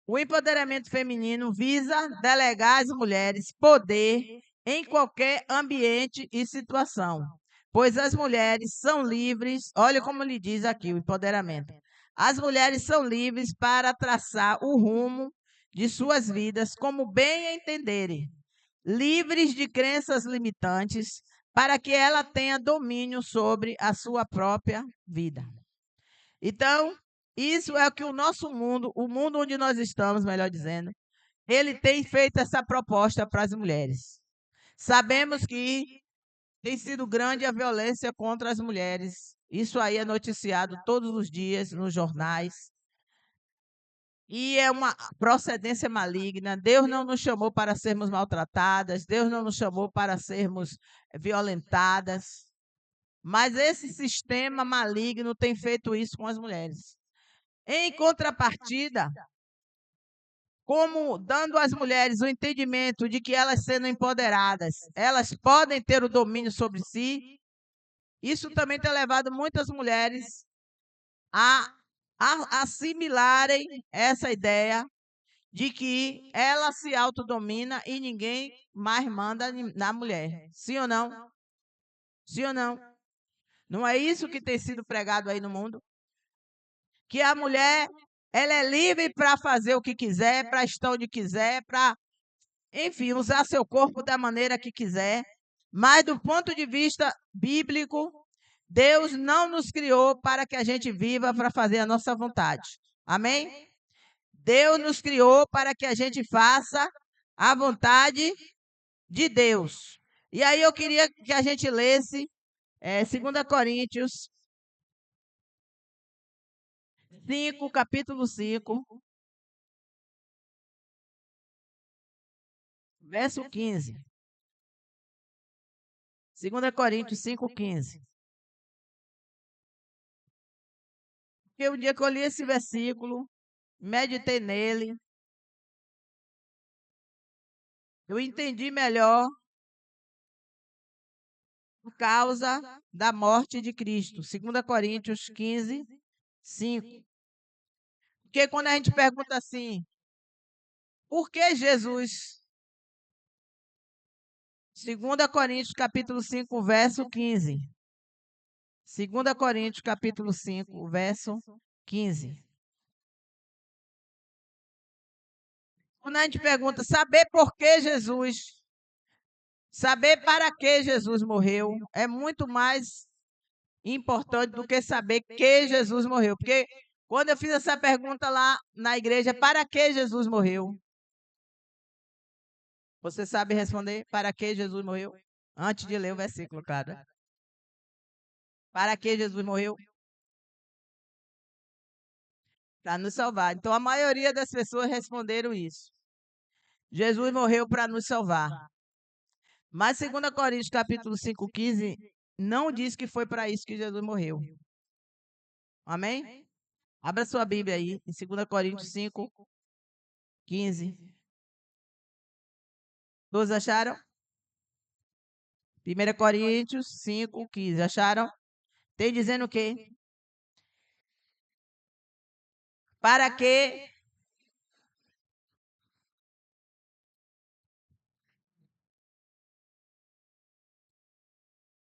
o empoderamento feminino visa delegar às mulheres poder em qualquer ambiente e situação, pois as mulheres são livres, olha como ele diz aqui o empoderamento. As mulheres são livres para traçar o rumo de suas vidas como bem entenderem, livres de crenças limitantes, para que ela tenha domínio sobre a sua própria vida. Então, isso é o que o nosso mundo, o mundo onde nós estamos, melhor dizendo, ele tem feito essa proposta para as mulheres. Sabemos que tem sido grande a violência contra as mulheres. Isso aí é noticiado todos os dias nos jornais. E é uma procedência maligna. Deus não nos chamou para sermos maltratadas, Deus não nos chamou para sermos violentadas. Mas esse sistema maligno tem feito isso com as mulheres. Em contrapartida, como dando às mulheres o entendimento de que elas sendo empoderadas, elas podem ter o domínio sobre si, isso também tem levado muitas mulheres a assimilarem essa ideia de que ela se autodomina e ninguém mais manda na mulher. Sim ou não? Sim ou não? Não é isso que tem sido pregado aí no mundo? Que a mulher, ela é livre para fazer o que quiser, para estar onde quiser, para, enfim, usar seu corpo da maneira que quiser. Mas do ponto de vista bíblico, Deus não nos criou para que a gente viva para fazer a nossa vontade. Amém? Deus nos criou para que a gente faça a vontade de Deus. E aí eu queria que a gente lesse 2 Coríntios 5, capítulo 5, verso 15. 2 Coríntios 5, 15. Porque o dia que eu li esse versículo, meditei nele, eu entendi melhor por causa da morte de Cristo. 2 Coríntios 15, 5. Porque quando a gente pergunta assim, por que Jesus? 2 Coríntios capítulo 5, verso 15. 2 Coríntios capítulo 5, verso 15. Quando a gente pergunta, saber por que Jesus, saber para que Jesus morreu, é muito mais importante do que saber que Jesus morreu. Porque quando eu fiz essa pergunta lá na igreja, para que Jesus morreu? Você sabe responder para que Jesus morreu? Antes de ler o versículo, claro. Para que Jesus morreu? Para nos salvar. Então a maioria das pessoas responderam isso. Jesus morreu para nos salvar. Mas 2 Coríntios capítulo 5, 15, não diz que foi para isso que Jesus morreu. Amém? Abra sua Bíblia aí, em 2 Coríntios 5, 15. Todos acharam? 1 Coríntios 5, 15. Acharam? Tem dizendo o quê? Para que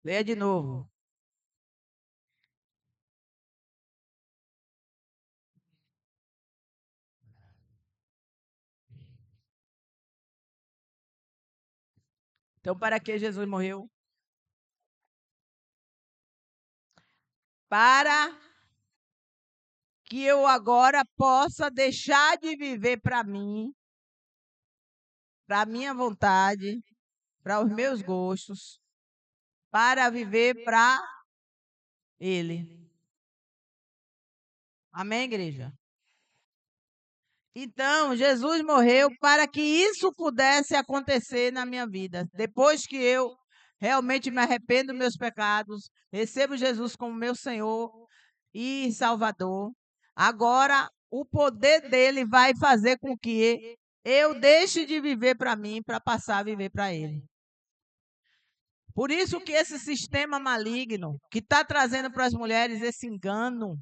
Leia de novo. Então, para que Jesus morreu? Para que eu agora possa deixar de viver para mim, para a minha vontade, para os meus gostos, para viver para Ele. Amém, igreja? Então, Jesus morreu para que isso pudesse acontecer na minha vida. Depois que eu realmente me arrependo dos meus pecados, recebo Jesus como meu Senhor e Salvador, agora o poder dele vai fazer com que eu deixe de viver para mim para passar a viver para ele. Por isso que esse sistema maligno que está trazendo para as mulheres esse engano,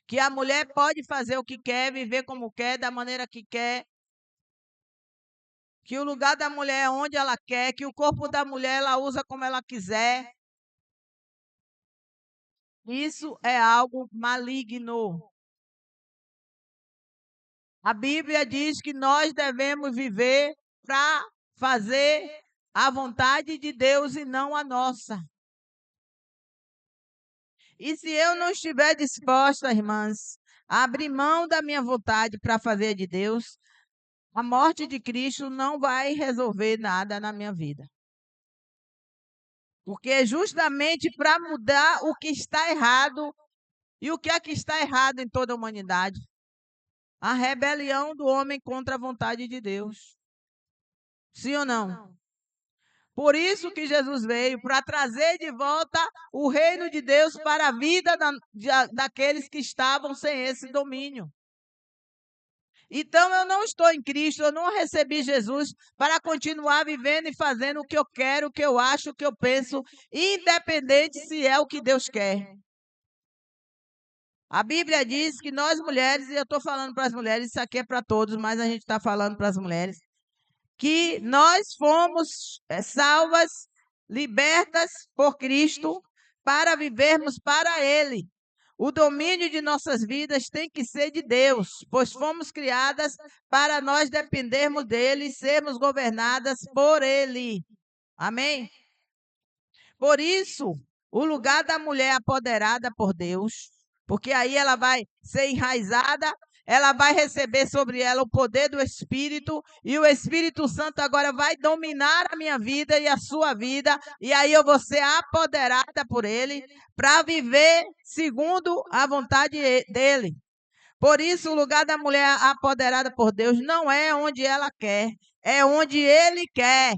que a mulher pode fazer o que quer, viver como quer, da maneira que quer, que o lugar da mulher é onde ela quer, que o corpo da mulher ela usa como ela quiser. Isso é algo maligno. A Bíblia diz que nós devemos viver para fazer a vontade de Deus e não a nossa. E se eu não estiver disposta, irmãs, a abrir mão da minha vontade para fazer a de Deus, a morte de Cristo não vai resolver nada na minha vida. Porque é justamente para mudar o que está errado. E o que é que está errado em toda a humanidade? A rebelião do homem contra a vontade de Deus. Sim ou não? Por isso que Jesus veio, para trazer de volta o reino de Deus para a vida daqueles que estavam sem esse domínio. Então eu não estou em Cristo, eu não recebi Jesus para continuar vivendo e fazendo o que eu quero, o que eu acho, o que eu penso, independente se é o que Deus quer. A Bíblia diz que nós mulheres, e eu estou falando para as mulheres, isso aqui é para todos, mas a gente está falando para as mulheres, que nós fomos salvas, libertas por Cristo, para vivermos para Ele. O domínio de nossas vidas tem que ser de Deus, pois fomos criadas para nós dependermos dEle e sermos governadas por Ele. Amém? Por isso, o lugar da mulher apoderada por Deus, porque aí ela vai ser enraizada, ela vai receber sobre ela o poder do Espírito, e o Espírito Santo agora vai dominar a minha vida e a sua vida, e aí eu vou ser apoderada por Ele, para viver segundo a vontade dEle. Por isso, o lugar da mulher apoderada por Deus não é onde ela quer, é onde Ele quer.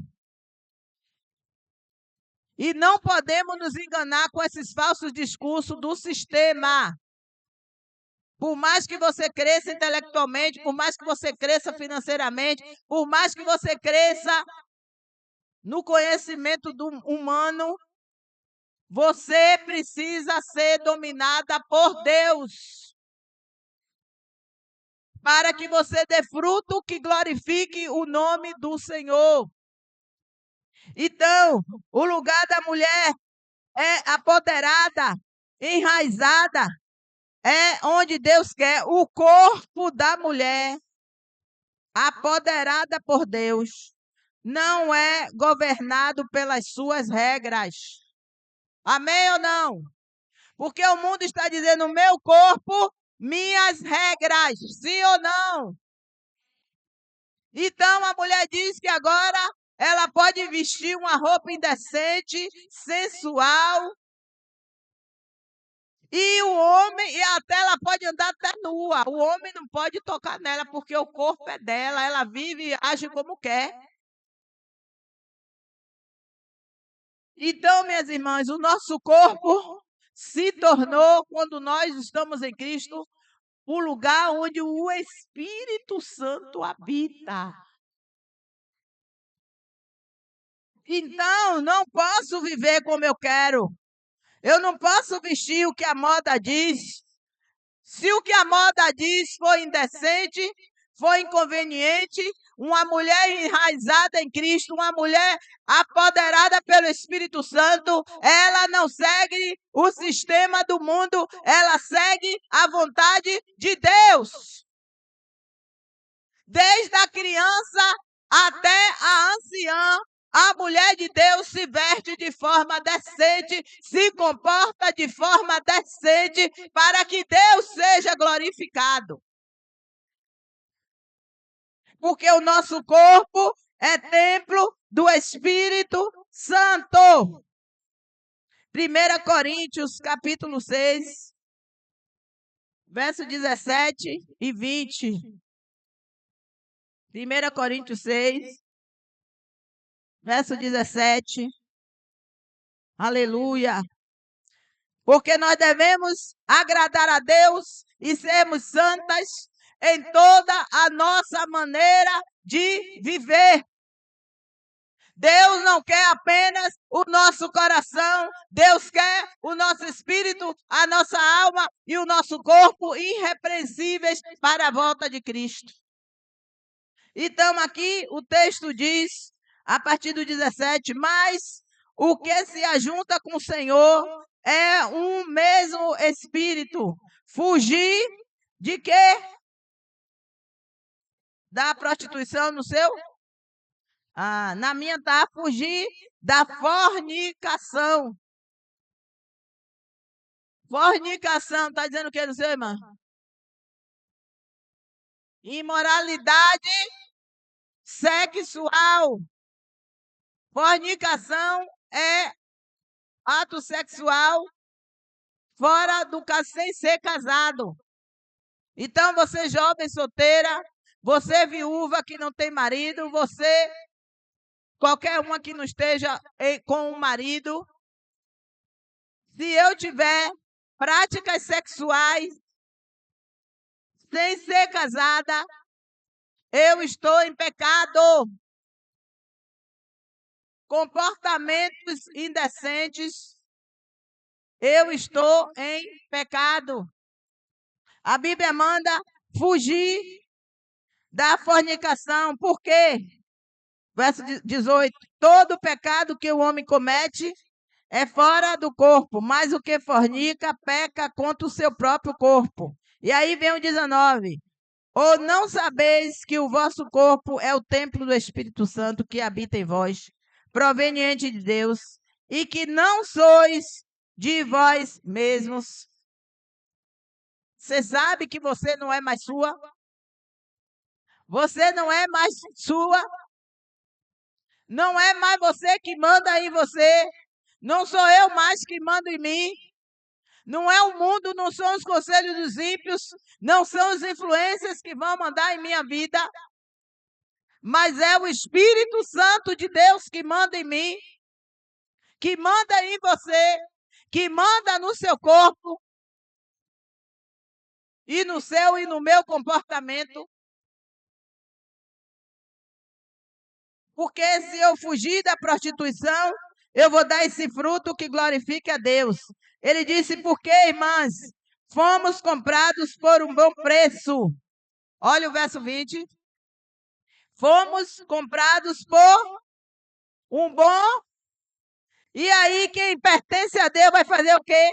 E não podemos nos enganar com esses falsos discursos do sistema. Por mais que você cresça intelectualmente, por mais que você cresça financeiramente, por mais que você cresça no conhecimento do humano, você precisa ser dominada por Deus. Para que você dê fruto que glorifique o nome do Senhor. Então, o lugar da mulher é apoderada, enraizada, é onde Deus quer. O corpo da mulher, apoderada por Deus, não é governado pelas suas regras. Amém ou não? Porque o mundo está dizendo, meu corpo, minhas regras. Sim ou não? Então a mulher diz que agora ela pode vestir uma roupa indecente, sensual. E o homem, e até ela pode andar até nua. O homem não pode tocar nela, porque o corpo é dela. Ela vive e age como quer. Então, minhas irmãs, o nosso corpo se tornou, quando nós estamos em Cristo, o lugar onde o Espírito Santo habita. Então, não posso viver como eu quero. Eu não posso vestir o que a moda diz. Se o que a moda diz for indecente, foi inconveniente, uma mulher enraizada em Cristo, uma mulher apoderada pelo Espírito Santo, ela não segue o sistema do mundo, ela segue a vontade de Deus. Desde a criança até a anciã, a mulher de Deus se veste de forma decente, se comporta de forma decente, para que Deus seja glorificado. Porque o nosso corpo é templo do Espírito Santo. 1 Coríntios, capítulo 6, verso 17 e 20. 1 Coríntios 6, verso 17. Aleluia. Porque nós devemos agradar a Deus e sermos santas em toda a nossa maneira de viver. Deus não quer apenas o nosso coração, Deus quer o nosso espírito, a nossa alma e o nosso corpo irrepreensíveis para a volta de Cristo. Então aqui o texto diz, a partir do 17, mas o que se ajunta com o Senhor é um mesmo espírito. Fugir de quê? Da prostituição no seu? Na minha tá fugir da fornicação. Fornicação, tá dizendo o que no seu, irmão? Imoralidade sexual. Fornicação é ato sexual fora do caso, sem ser casado. Então, você jovem solteira, você viúva que não tem marido, você, qualquer uma que não esteja com um marido, se eu tiver práticas sexuais sem ser casada, eu estou em pecado. Comportamentos indecentes, eu estou em pecado. A Bíblia manda fugir da fornicação. Por quê? Verso 18. Todo pecado que o homem comete é fora do corpo, mas o que fornica peca contra o seu próprio corpo. E aí vem o 19. Ou não sabeis que o vosso corpo é o templo do Espírito Santo que habita em vós, proveniente de Deus, e que não sois de vós mesmos. Você sabe que você não é mais sua? Você não é mais sua? Não é mais você que manda em você? Não sou eu mais que mando em mim? Não é o mundo, não são os conselhos dos ímpios, não são as influências que vão mandar em minha vida, mas é o Espírito Santo de Deus que manda em mim, que manda em você, que manda no seu corpo, e no seu e no meu comportamento. Porque se eu fugir da prostituição, eu vou dar esse fruto que glorifique a Deus. Ele disse, porque, irmãs, fomos comprados por um bom preço. Olha o verso 20. Fomos comprados por um bom. E aí, quem pertence a Deus vai fazer o quê?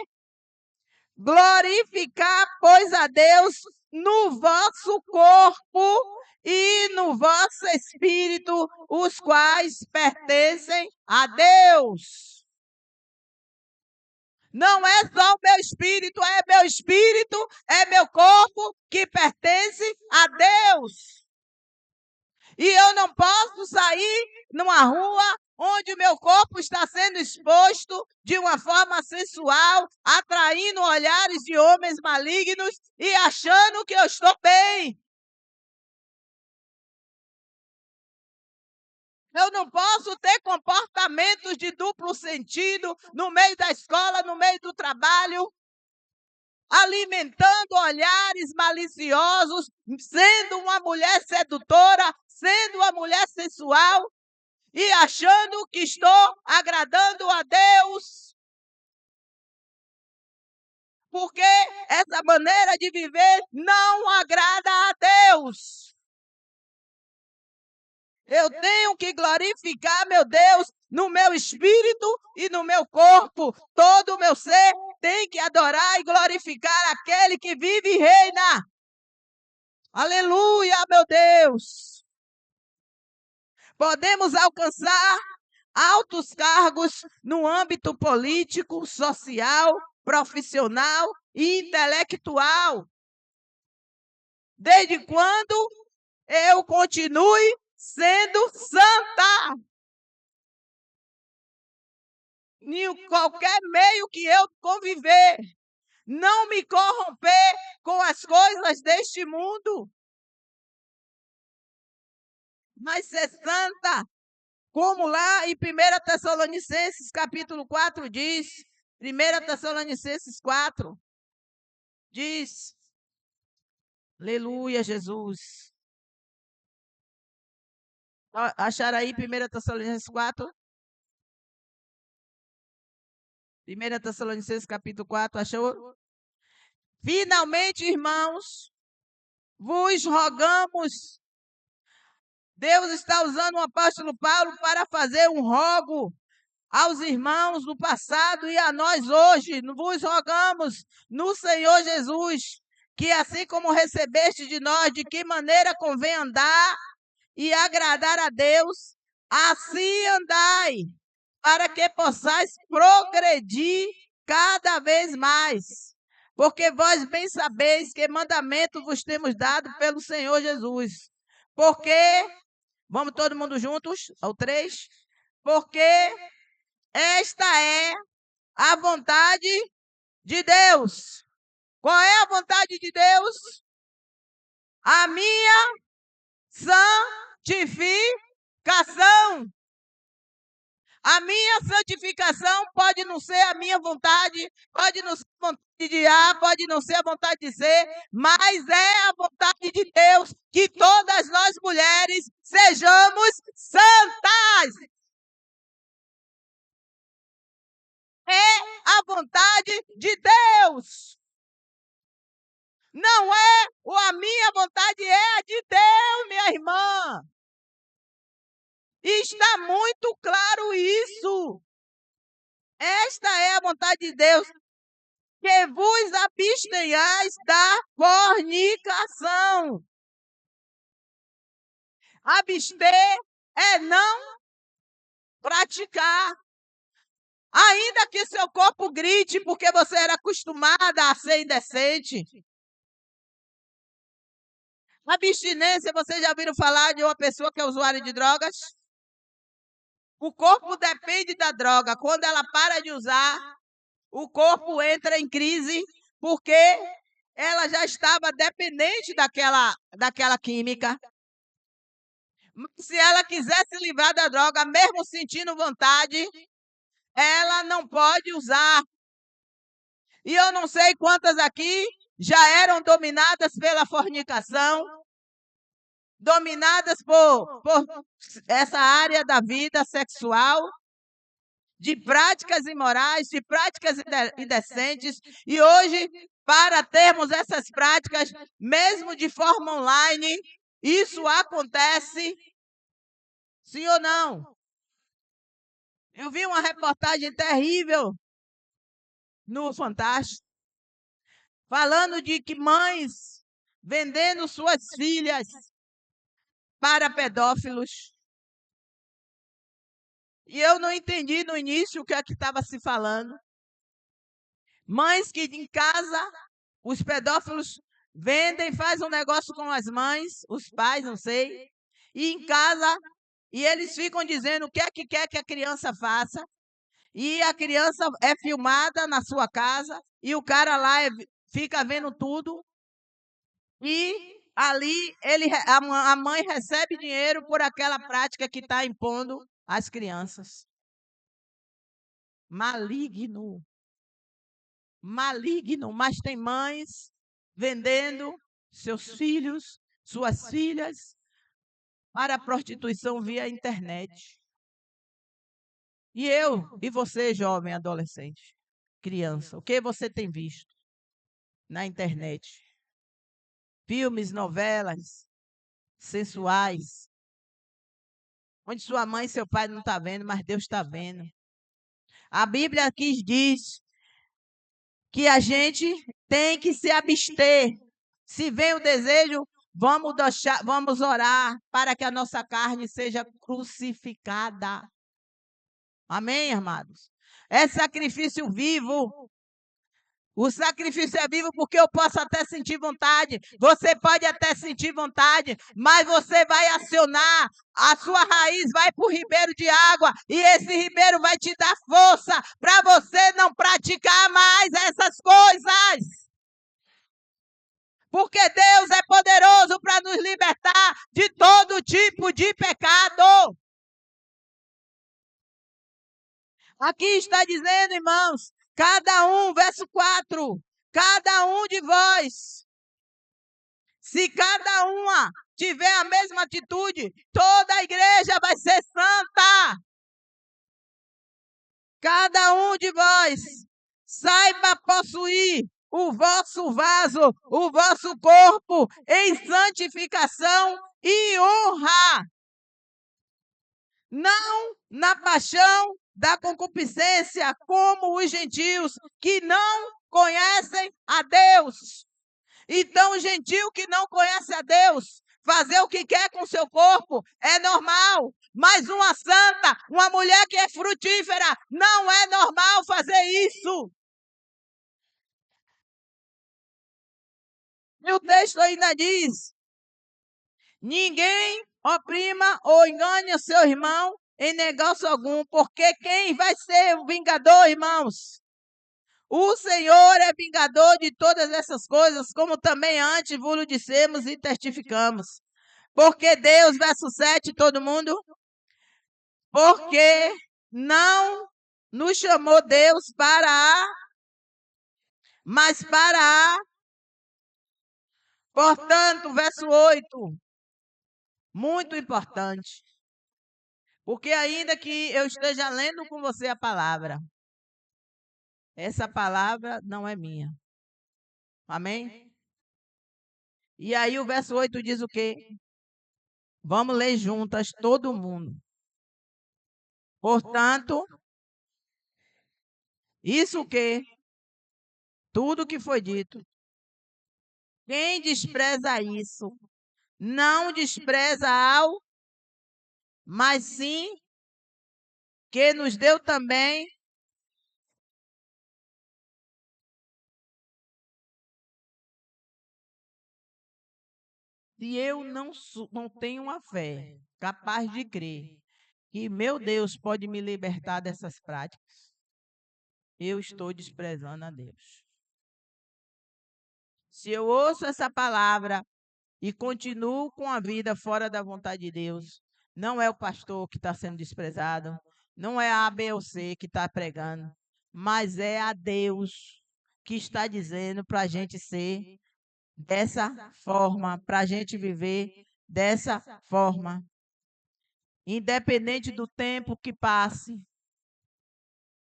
Glorificar, pois, a Deus no vosso corpo e no vosso espírito, os quais pertencem a Deus. Não é só o meu espírito, é meu corpo que pertence a Deus. E eu não posso sair numa rua onde o meu corpo está sendo exposto de uma forma sensual, atraindo olhares de homens malignos e achando que eu estou bem. Eu não posso ter comportamentos de duplo sentido no meio da escola, no meio do trabalho, alimentando olhares maliciosos, sendo uma mulher sedutora, sendo uma mulher sensual e achando que estou agradando a Deus. Porque essa maneira de viver não agrada a Deus. Eu tenho que glorificar meu Deus no meu espírito e no meu corpo. Todo o meu ser tem que adorar e glorificar aquele que vive e reina. Aleluia, meu Deus. Podemos alcançar altos cargos no âmbito político, social, profissional e intelectual. Desde quando eu continue sendo santa. Em qualquer meio que eu conviver, não me corromper com as coisas deste mundo, mas ser santa, como lá em 1 Tessalonicenses capítulo 4 diz, 1 Tessalonicenses 4 diz, aleluia, Jesus. Acharam aí 1 Tessalonicenses 4? 1 Tessalonicenses capítulo 4, achou? Finalmente, irmãos, vos rogamos. Deus está usando o apóstolo Paulo para fazer um rogo aos irmãos do passado e a nós hoje. Vos rogamos no Senhor Jesus, que assim como recebeste de nós, de que maneira convém andar e agradar a Deus, assim andai, para que possais progredir cada vez mais. Porque vós bem sabeis que mandamento vos temos dado pelo Senhor Jesus. Porque, vamos todo mundo juntos, ao 3, porque esta é a vontade de Deus. Qual é a vontade de Deus? A minha santificação. A minha santificação pode não ser a minha vontade, pode não ser a vontade de A, pode não ser a vontade de C, mas é a vontade de Deus que todas nós mulheres sejamos santas. É a vontade de Deus. Não é a minha vontade, é a de Deus, minha irmã. Está muito claro isso. Esta é a vontade de Deus, que vos abstenhais da fornicação. Abster é não praticar. Ainda que seu corpo grite porque você era acostumada a ser indecente. Abstinência, vocês já ouviram falar de uma pessoa que é usuária de drogas? O corpo depende da droga. Quando ela para de usar, o corpo entra em crise porque ela já estava dependente daquela química. Mas se ela quiser se livrar da droga, mesmo sentindo vontade, ela não pode usar. E eu não sei quantas aqui já eram dominadas pela fornicação, dominadas por essa área da vida sexual, de práticas imorais, de práticas indecentes. E hoje, para termos essas práticas, mesmo de forma online, isso acontece, sim ou não? Eu vi uma reportagem terrível no Fantástico, falando de que mães vendendo suas filhas para pedófilos. E eu não entendi no início o que é que estava se falando. Mães que em casa, os pedófilos vendem, fazem um negócio com as mães, os pais, não sei, e em casa, e eles ficam dizendo o que é que quer que a criança faça, e a criança é filmada na sua casa, e o cara lá fica vendo tudo, e ali a mãe recebe dinheiro por aquela prática que está impondo às crianças. Maligno. Maligno, mas tem mães vendendo seus filhos, suas filhas, para a prostituição via internet. E você, jovem, adolescente, criança, o que você tem visto na internet? Filmes, novelas, sensuais, onde sua mãe e seu pai não estão vendo, mas Deus está vendo. A Bíblia aqui diz que a gente tem que se abster. Se vem o desejo, vamos orar para que a nossa carne seja crucificada. Amém, amados? É sacrifício vivo. O sacrifício é vivo porque eu posso até sentir vontade. Você pode até sentir vontade, mas você vai acionar. A sua raiz vai para o ribeiro de água e esse ribeiro vai te dar força para você não praticar mais essas coisas. Porque Deus é poderoso para nos libertar de todo tipo de pecado. Aqui está dizendo, irmãos, cada um, verso 4, cada um de vós, se cada uma tiver a mesma atitude, toda a igreja vai ser santa. Cada um de vós saiba possuir o vosso vaso, o vosso corpo em santificação e honra, não na paixão da concupiscência, como os gentios que não conhecem a Deus. Então, o gentio que não conhece a Deus, fazer o que quer com seu corpo é normal. Mas uma santa, uma mulher que é frutífera, não é normal fazer isso. E o texto ainda diz: ninguém oprima ou engane o seu irmão em negócio algum, porque quem vai ser o vingador, irmãos? O Senhor é vingador de todas essas coisas, como também antes vos dissemos e testificamos. Porque Deus, verso 7, todo mundo? Porque não nos chamou Deus para a, mas para a. Portanto, verso 8, muito importante. Porque ainda que eu esteja lendo com você a palavra, essa palavra não é minha. Amém? E aí o verso 8 diz o quê? Vamos ler juntas, todo mundo. Portanto, isso o quê? Tudo que foi dito. Quem despreza isso, não despreza ao, mas sim que nos deu também se eu não tenho uma fé capaz de crer que meu Deus pode me libertar dessas práticas, eu estou desprezando a Deus. Se eu ouço essa palavra e continuo com a vida fora da vontade de Deus, não é o pastor que está sendo desprezado, não é a A, B ou C que está pregando, mas é a Deus que está dizendo para a gente ser dessa forma, para a gente viver dessa forma. Independente do tempo que passe,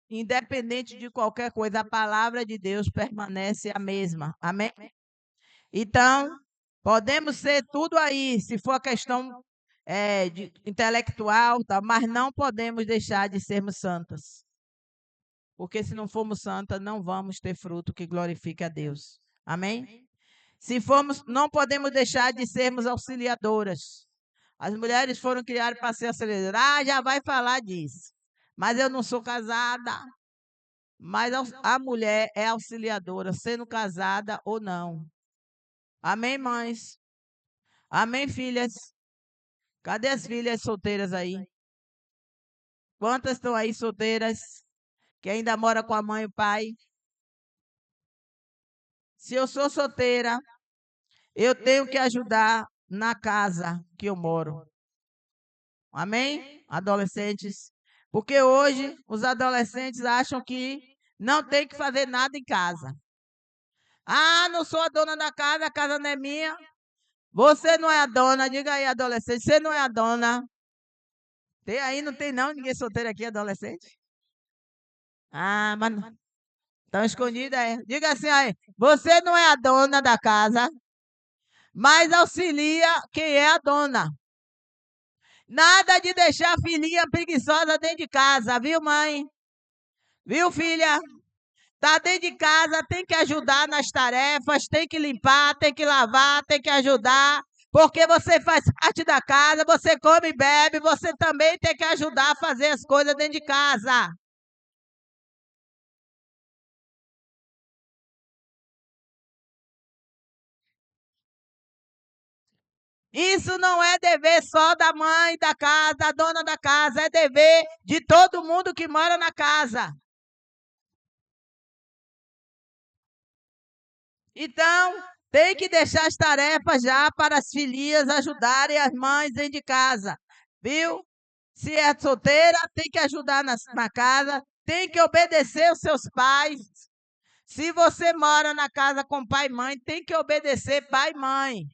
independente de qualquer coisa, a palavra de Deus permanece a mesma. Amém? Então, podemos ser tudo aí, se for a questão intelectual, tá? Mas não podemos deixar de sermos santas. Porque se não formos santas, não vamos ter fruto que glorifique a Deus. Amém? Se formos, não podemos deixar de sermos auxiliadoras. As mulheres foram criadas para ser auxiliadoras. Ah, já vai falar disso. Mas eu não sou casada. Mas a mulher é auxiliadora, sendo casada ou não. Amém, mães? Amém, filhas? Cadê as filhas solteiras aí? Quantas estão aí solteiras? Que ainda mora com a mãe e o pai? Se eu sou solteira, eu tenho que ajudar na casa que eu moro. Amém? Adolescentes. Porque hoje os adolescentes acham que não tem que fazer nada em casa. Ah, não sou a dona da casa, a casa não é minha. Você não é a dona, diga aí, adolescente, você não é a dona. Tem aí, não tem não, ninguém solteiro aqui, adolescente. Ah, mas estão escondidas aí. Diga assim aí, você não é a dona da casa, mas auxilia quem é a dona. Nada de deixar a filhinha preguiçosa dentro de casa, viu, mãe? Viu, filha? Tá dentro de casa, tem que ajudar nas tarefas, tem que limpar, tem que lavar, tem que ajudar, porque você faz parte da casa, você come e bebe, você também tem que ajudar a fazer as coisas dentro de casa. Isso não é dever só da mãe da casa, da dona da casa, é dever de todo mundo que mora na casa. Então, tem que deixar as tarefas já para as filhinhas ajudarem as mães dentro de casa, viu? Se é solteira, tem que ajudar na casa, tem que obedecer os seus pais. Se você mora na casa com pai e mãe, tem que obedecer pai e mãe.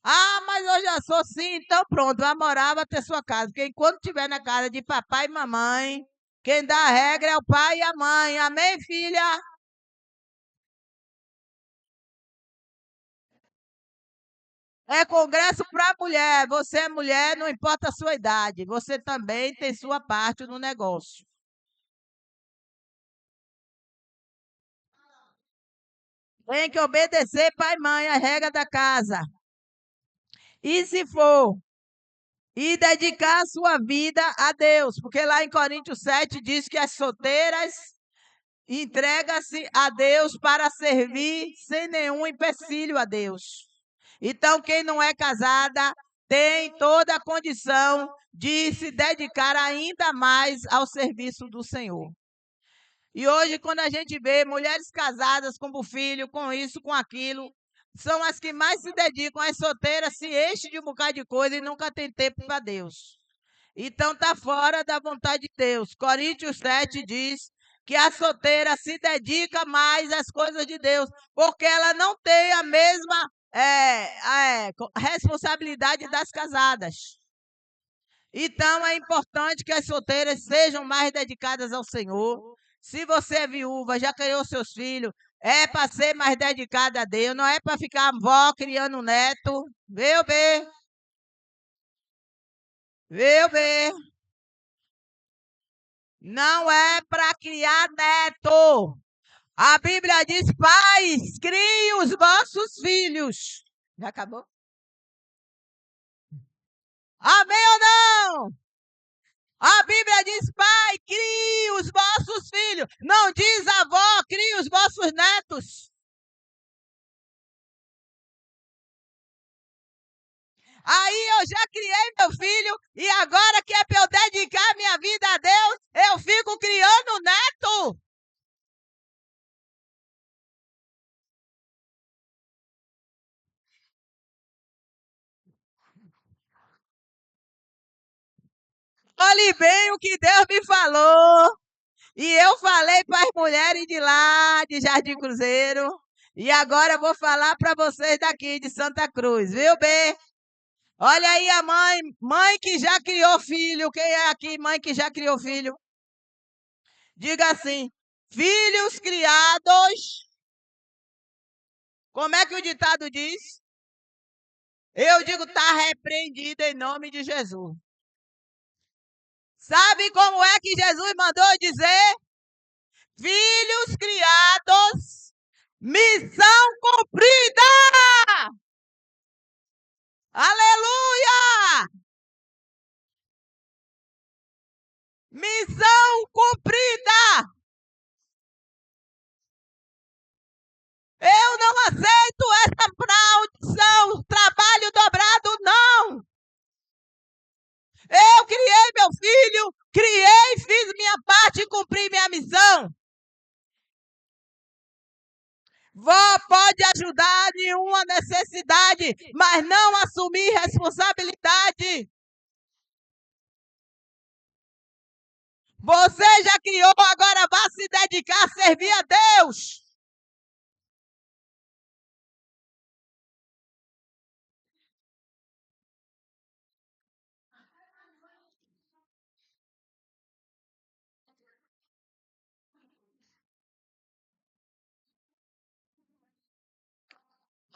Ah, mas eu já sou sim, então pronto, vai morar, vai ter sua casa. Porque enquanto estiver na casa de papai e mamãe, quem dá a regra é o pai e a mãe. Amém, filha? É congresso para mulher. Você é mulher, não importa a sua idade. Você também tem sua parte no negócio. Tem que obedecer pai e mãe, a regra da casa. E se for, e dedicar a sua vida a Deus. Porque lá em Coríntios 7 diz que as solteiras entrega-se a Deus para servir sem nenhum empecilho a Deus. Então, quem não é casada tem toda a condição de se dedicar ainda mais ao serviço do Senhor. E hoje, quando a gente vê mulheres casadas com o filho, com isso, com aquilo, são as que mais se dedicam. As solteiras se enchem de um bocado de coisa e nunca tem tempo para Deus. Então está fora da vontade de Deus. Coríntios 7 diz que a solteira se dedica mais às coisas de Deus, porque ela não tem a mesma responsabilidade das casadas. Então é importante que as solteiras sejam mais dedicadas ao Senhor. Se você é viúva, já criou seus filhos, é para ser mais dedicada a Deus, não é para ficar avó criando neto. Viu, bê? Viu, bê? Não é para criar neto. A Bíblia diz: pais, criem os vossos filhos. Já acabou? Amém ou não? A Bíblia diz: pai, crie os vossos filhos. Não diz avó, crie os vossos netos. Aí eu já criei meu filho e agora que é para eu dedicar minha vida a Deus, eu fico criando neto. Olhe bem o que Deus me falou. E eu falei para as mulheres de lá, de Jardim Cruzeiro. E agora eu vou falar para vocês daqui de Santa Cruz, viu, B? Olha aí a mãe que já criou filho. Quem é aqui, mãe que já criou filho? Diga assim: filhos criados. Como é que o ditado diz? Eu digo, está repreendido em nome de Jesus. Sabe como é que Jesus mandou dizer? Filhos criados, missão cumprida! Aleluia! Missão cumprida! Eu não aceito essa maldição, trabalho dobrado, não! Eu criei meu filho, criei, fiz minha parte e cumpri minha missão. Vó pode ajudar em uma necessidade, mas não assumir responsabilidade. Você já criou, agora vá se dedicar a servir a Deus.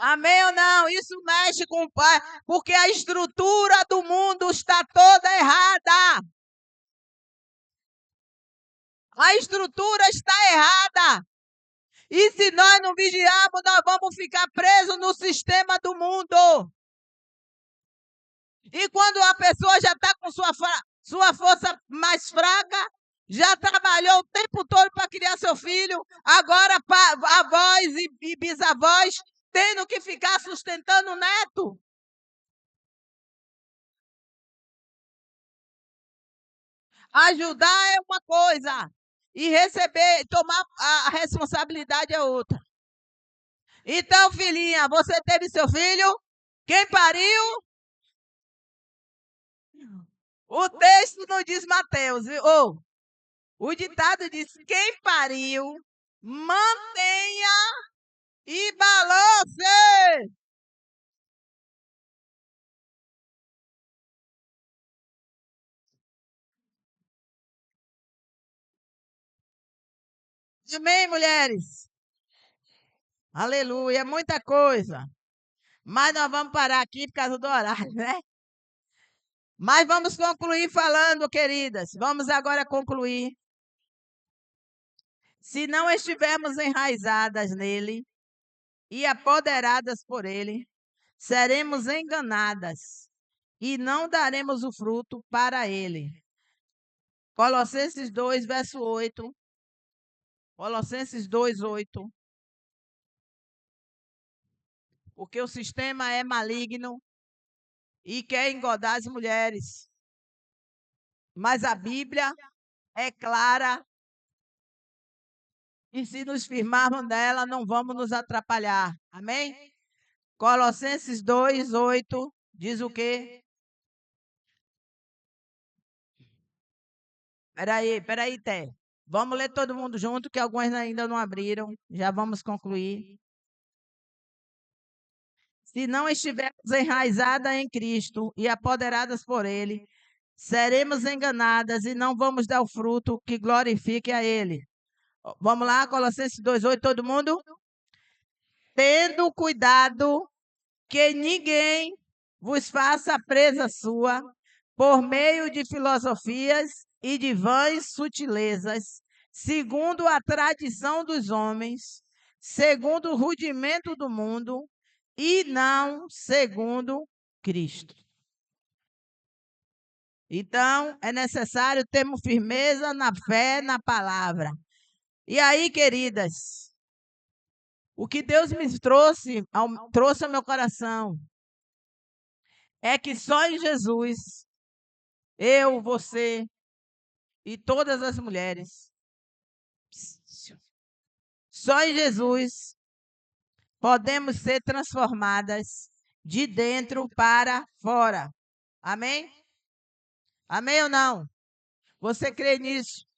Amém ou não? Isso mexe com o Pai, porque a estrutura do mundo está toda errada. A estrutura está errada. E se nós não vigiarmos, nós vamos ficar presos no sistema do mundo. E quando a pessoa já está com sua força mais fraca, já trabalhou o tempo todo para criar seu filho, agora avós e bisavós tendo que ficar sustentando o neto. Ajudar é uma coisa e receber, tomar a responsabilidade é outra. Então, filhinha, você teve seu filho? Quem pariu? O texto não diz Mateus, ou o ditado diz: quem pariu, mantenha e balance. Amém, mulheres? Aleluia, muita coisa. Mas nós vamos parar aqui por causa do horário, né? Mas vamos concluir falando, queridas. Vamos agora concluir. Se não estivermos enraizadas nele e apoderadas por ele, seremos enganadas e não daremos o fruto para ele. Colossenses 2, verso 8. Colossenses 2, 8. Porque o sistema é maligno e quer engodar as mulheres. Mas a Bíblia é clara e se nos firmarmos nela, não vamos nos atrapalhar. Amém? Colossenses 2, 8 diz o quê? Peraí, Té. Vamos ler todo mundo junto, que algumas ainda não abriram. Já vamos concluir. Se não estivermos enraizadas em Cristo e apoderadas por Ele, seremos enganadas e não vamos dar o fruto que glorifique a Ele. Vamos lá, Colossenses 2,8, todo mundo? Tendo cuidado que ninguém vos faça presa sua por meio de filosofias e de vãs sutilezas, segundo a tradição dos homens, segundo o rudimento do mundo, e não segundo Cristo. Então, é necessário termos firmeza na fé, na palavra. E aí, queridas, o que Deus me trouxe ao meu coração é que só em Jesus, eu, você e todas as mulheres, só em Jesus podemos ser transformadas de dentro para fora. Amém? Amém ou não? Você crê nisso?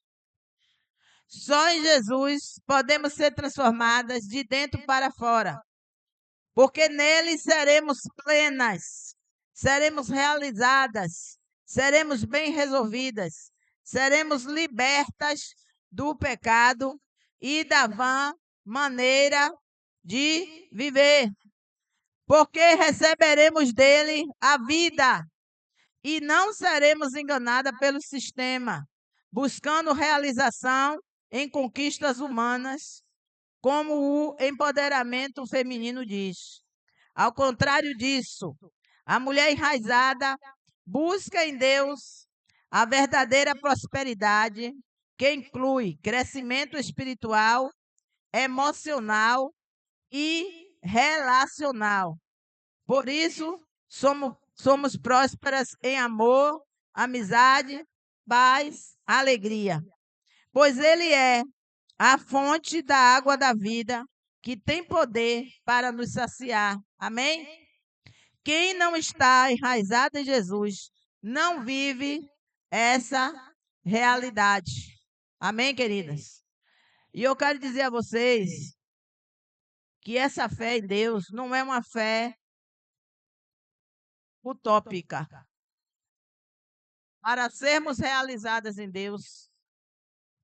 Só em Jesus podemos ser transformadas de dentro para fora. Porque nele seremos plenas, seremos realizadas, seremos bem resolvidas, seremos libertas do pecado e da vã maneira de viver. Porque receberemos dele a vida e não seremos enganadas pelo sistema, buscando realização em conquistas humanas, como o empoderamento feminino diz. Ao contrário disso, a mulher enraizada busca em Deus a verdadeira prosperidade, que inclui crescimento espiritual, emocional e relacional. Por isso, somos prósperas em amor, amizade, paz, alegria. Pois Ele é a fonte da água da vida, que tem poder para nos saciar. Amém? Quem não está enraizado em Jesus não vive essa realidade. Amém, queridas? E eu quero dizer a vocês que essa fé em Deus não é uma fé utópica. Para sermos realizadas em Deus,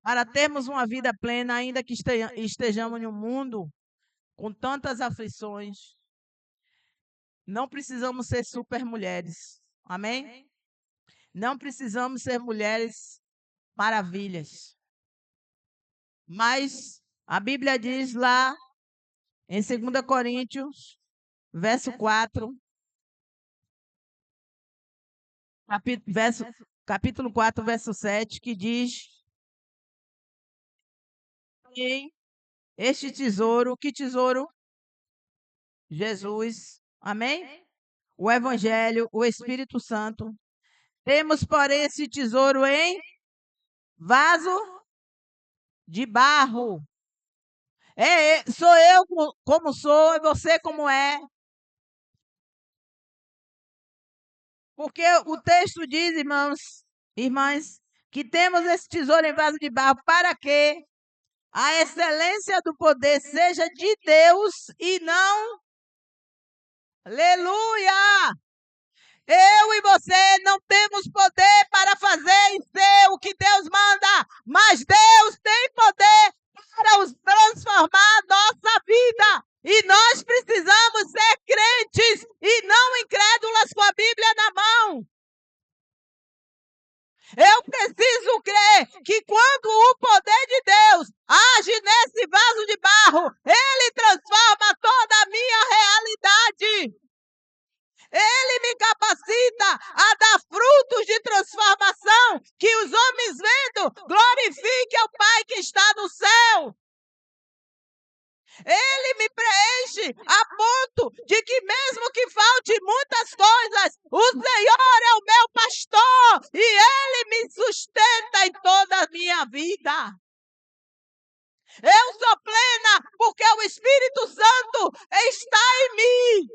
para termos uma vida plena, ainda que estejamos em um mundo com tantas aflições, Não precisamos ser super mulheres. Amém? Não precisamos ser mulheres maravilhas. Mas a Bíblia diz lá em 2 Coríntios, verso 4, capítulo 4, verso 7, que diz: este tesouro, que tesouro? Jesus, amém? O Evangelho, o Espírito Santo. Temos, porém, esse tesouro em vaso de barro. Sou eu como sou e você como é. Porque o texto diz, irmãs, que temos esse tesouro em vaso de barro para que a excelência do poder seja de Deus e não... Aleluia! Eu e você não temos poder para fazer e ser o que Deus manda, mas Deus tem poder para transformar a nossa vida. E nós precisamos ser crentes e não incrédulas com a Bíblia na mão. Eu preciso crer que quando o poder de Deus age nesse vaso de barro, ele transforma toda a minha realidade. Ele me capacita a dar frutos de transformação, que os homens vendo glorifiquem ao Pai que está no céu. Ele me preenche a ponto de que mesmo que falte muitas coisas, o Senhor é o meu pastor e Ele me sustenta em toda a minha vida. Eu sou plena porque o Espírito Santo está em mim.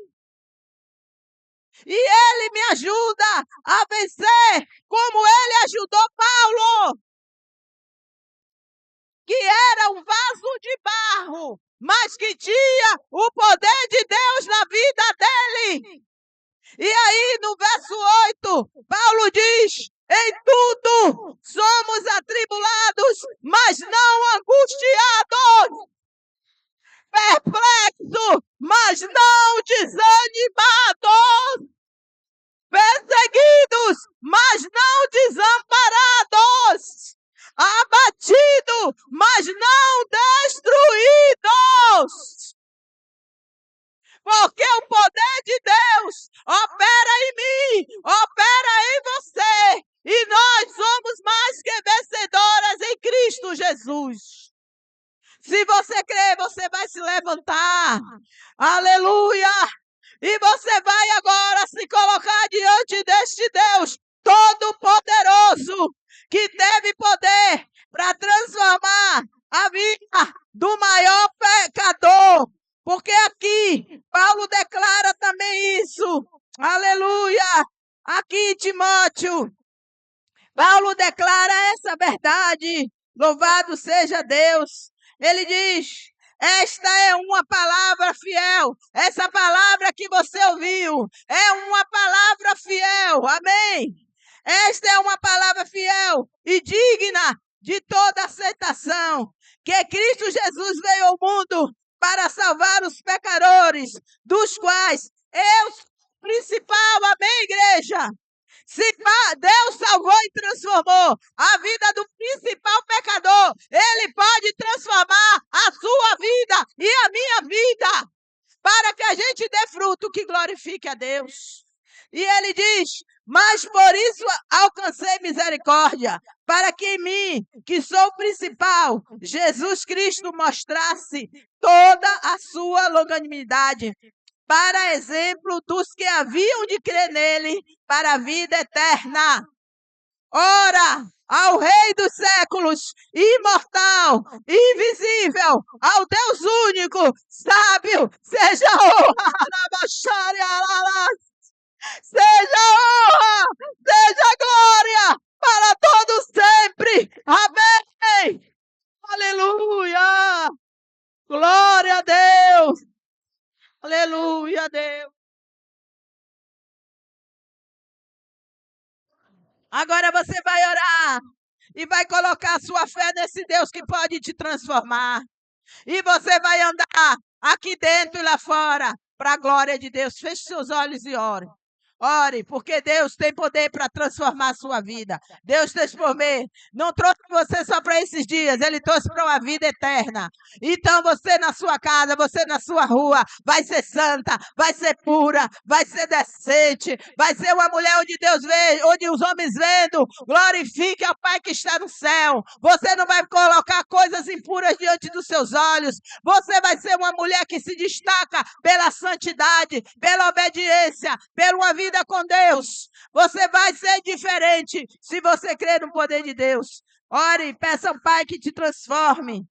E Ele me ajuda a vencer como Ele ajudou Paulo, que era um vaso de barro, mas que tinha o poder de Deus na vida dele. E aí, no verso 8, Paulo diz: em tudo somos atribulados, mas não angustiados, perplexos, mas não desanimados, perseguidos, mas não desamparados, abatidos, mas não destruídos. Porque o poder de Deus opera em mim, opera em você, e nós somos mais que vencedoras em Cristo Jesus. Se você crer, você vai se levantar. Aleluia! E você vai agora se colocar diante deste Deus Todo-Poderoso, que teve poder para transformar a vida do maior pecador. Porque aqui, Paulo declara também isso. Aleluia! Aqui, Timóteo, Paulo declara essa verdade. Louvado seja Deus. Ele diz: esta é uma palavra fiel. Essa palavra que você ouviu é uma palavra fiel. Amém? Esta é uma palavra fiel e digna de toda aceitação. Que Cristo Jesus veio ao mundo para salvar os pecadores, dos quais eu sou o principal. Amém, igreja? Se Deus salvou e transformou a vida do principal pecador, Ele pode transformar a sua vida e a minha vida, para que a gente dê fruto que glorifique a Deus. E Ele diz: mas por isso alcancei misericórdia, para que em mim, que sou o principal, Jesus Cristo mostrasse toda a sua longanimidade, para exemplo dos que haviam de crer nele para a vida eterna. Ora, ao Rei dos séculos, imortal, invisível, ao Deus único, sábio, seja honra, seja honra, seja glória para todos sempre. Amém. Aleluia. Glória a Deus. Aleluia a Deus. Agora você vai orar e vai colocar sua fé nesse Deus que pode te transformar. E você vai andar aqui dentro e lá fora, para a glória de Deus. Feche seus olhos e ore. Ore, porque Deus tem poder para transformar a sua vida. Deus transformou. Não trouxe você só para esses dias, Ele trouxe para uma vida eterna. Então você na sua casa, você na sua rua, vai ser santa, vai ser pura, vai ser decente, vai ser uma mulher onde Deus vê, onde os homens vendo, glorifique ao Pai que está no céu. Você não vai colocar coisas impuras diante dos seus olhos. Você vai ser uma mulher que se destaca pela santidade, pela obediência, pela uma vida com Deus. Você vai ser diferente se você crer no poder de Deus. Ore, peça ao Pai que te transforme.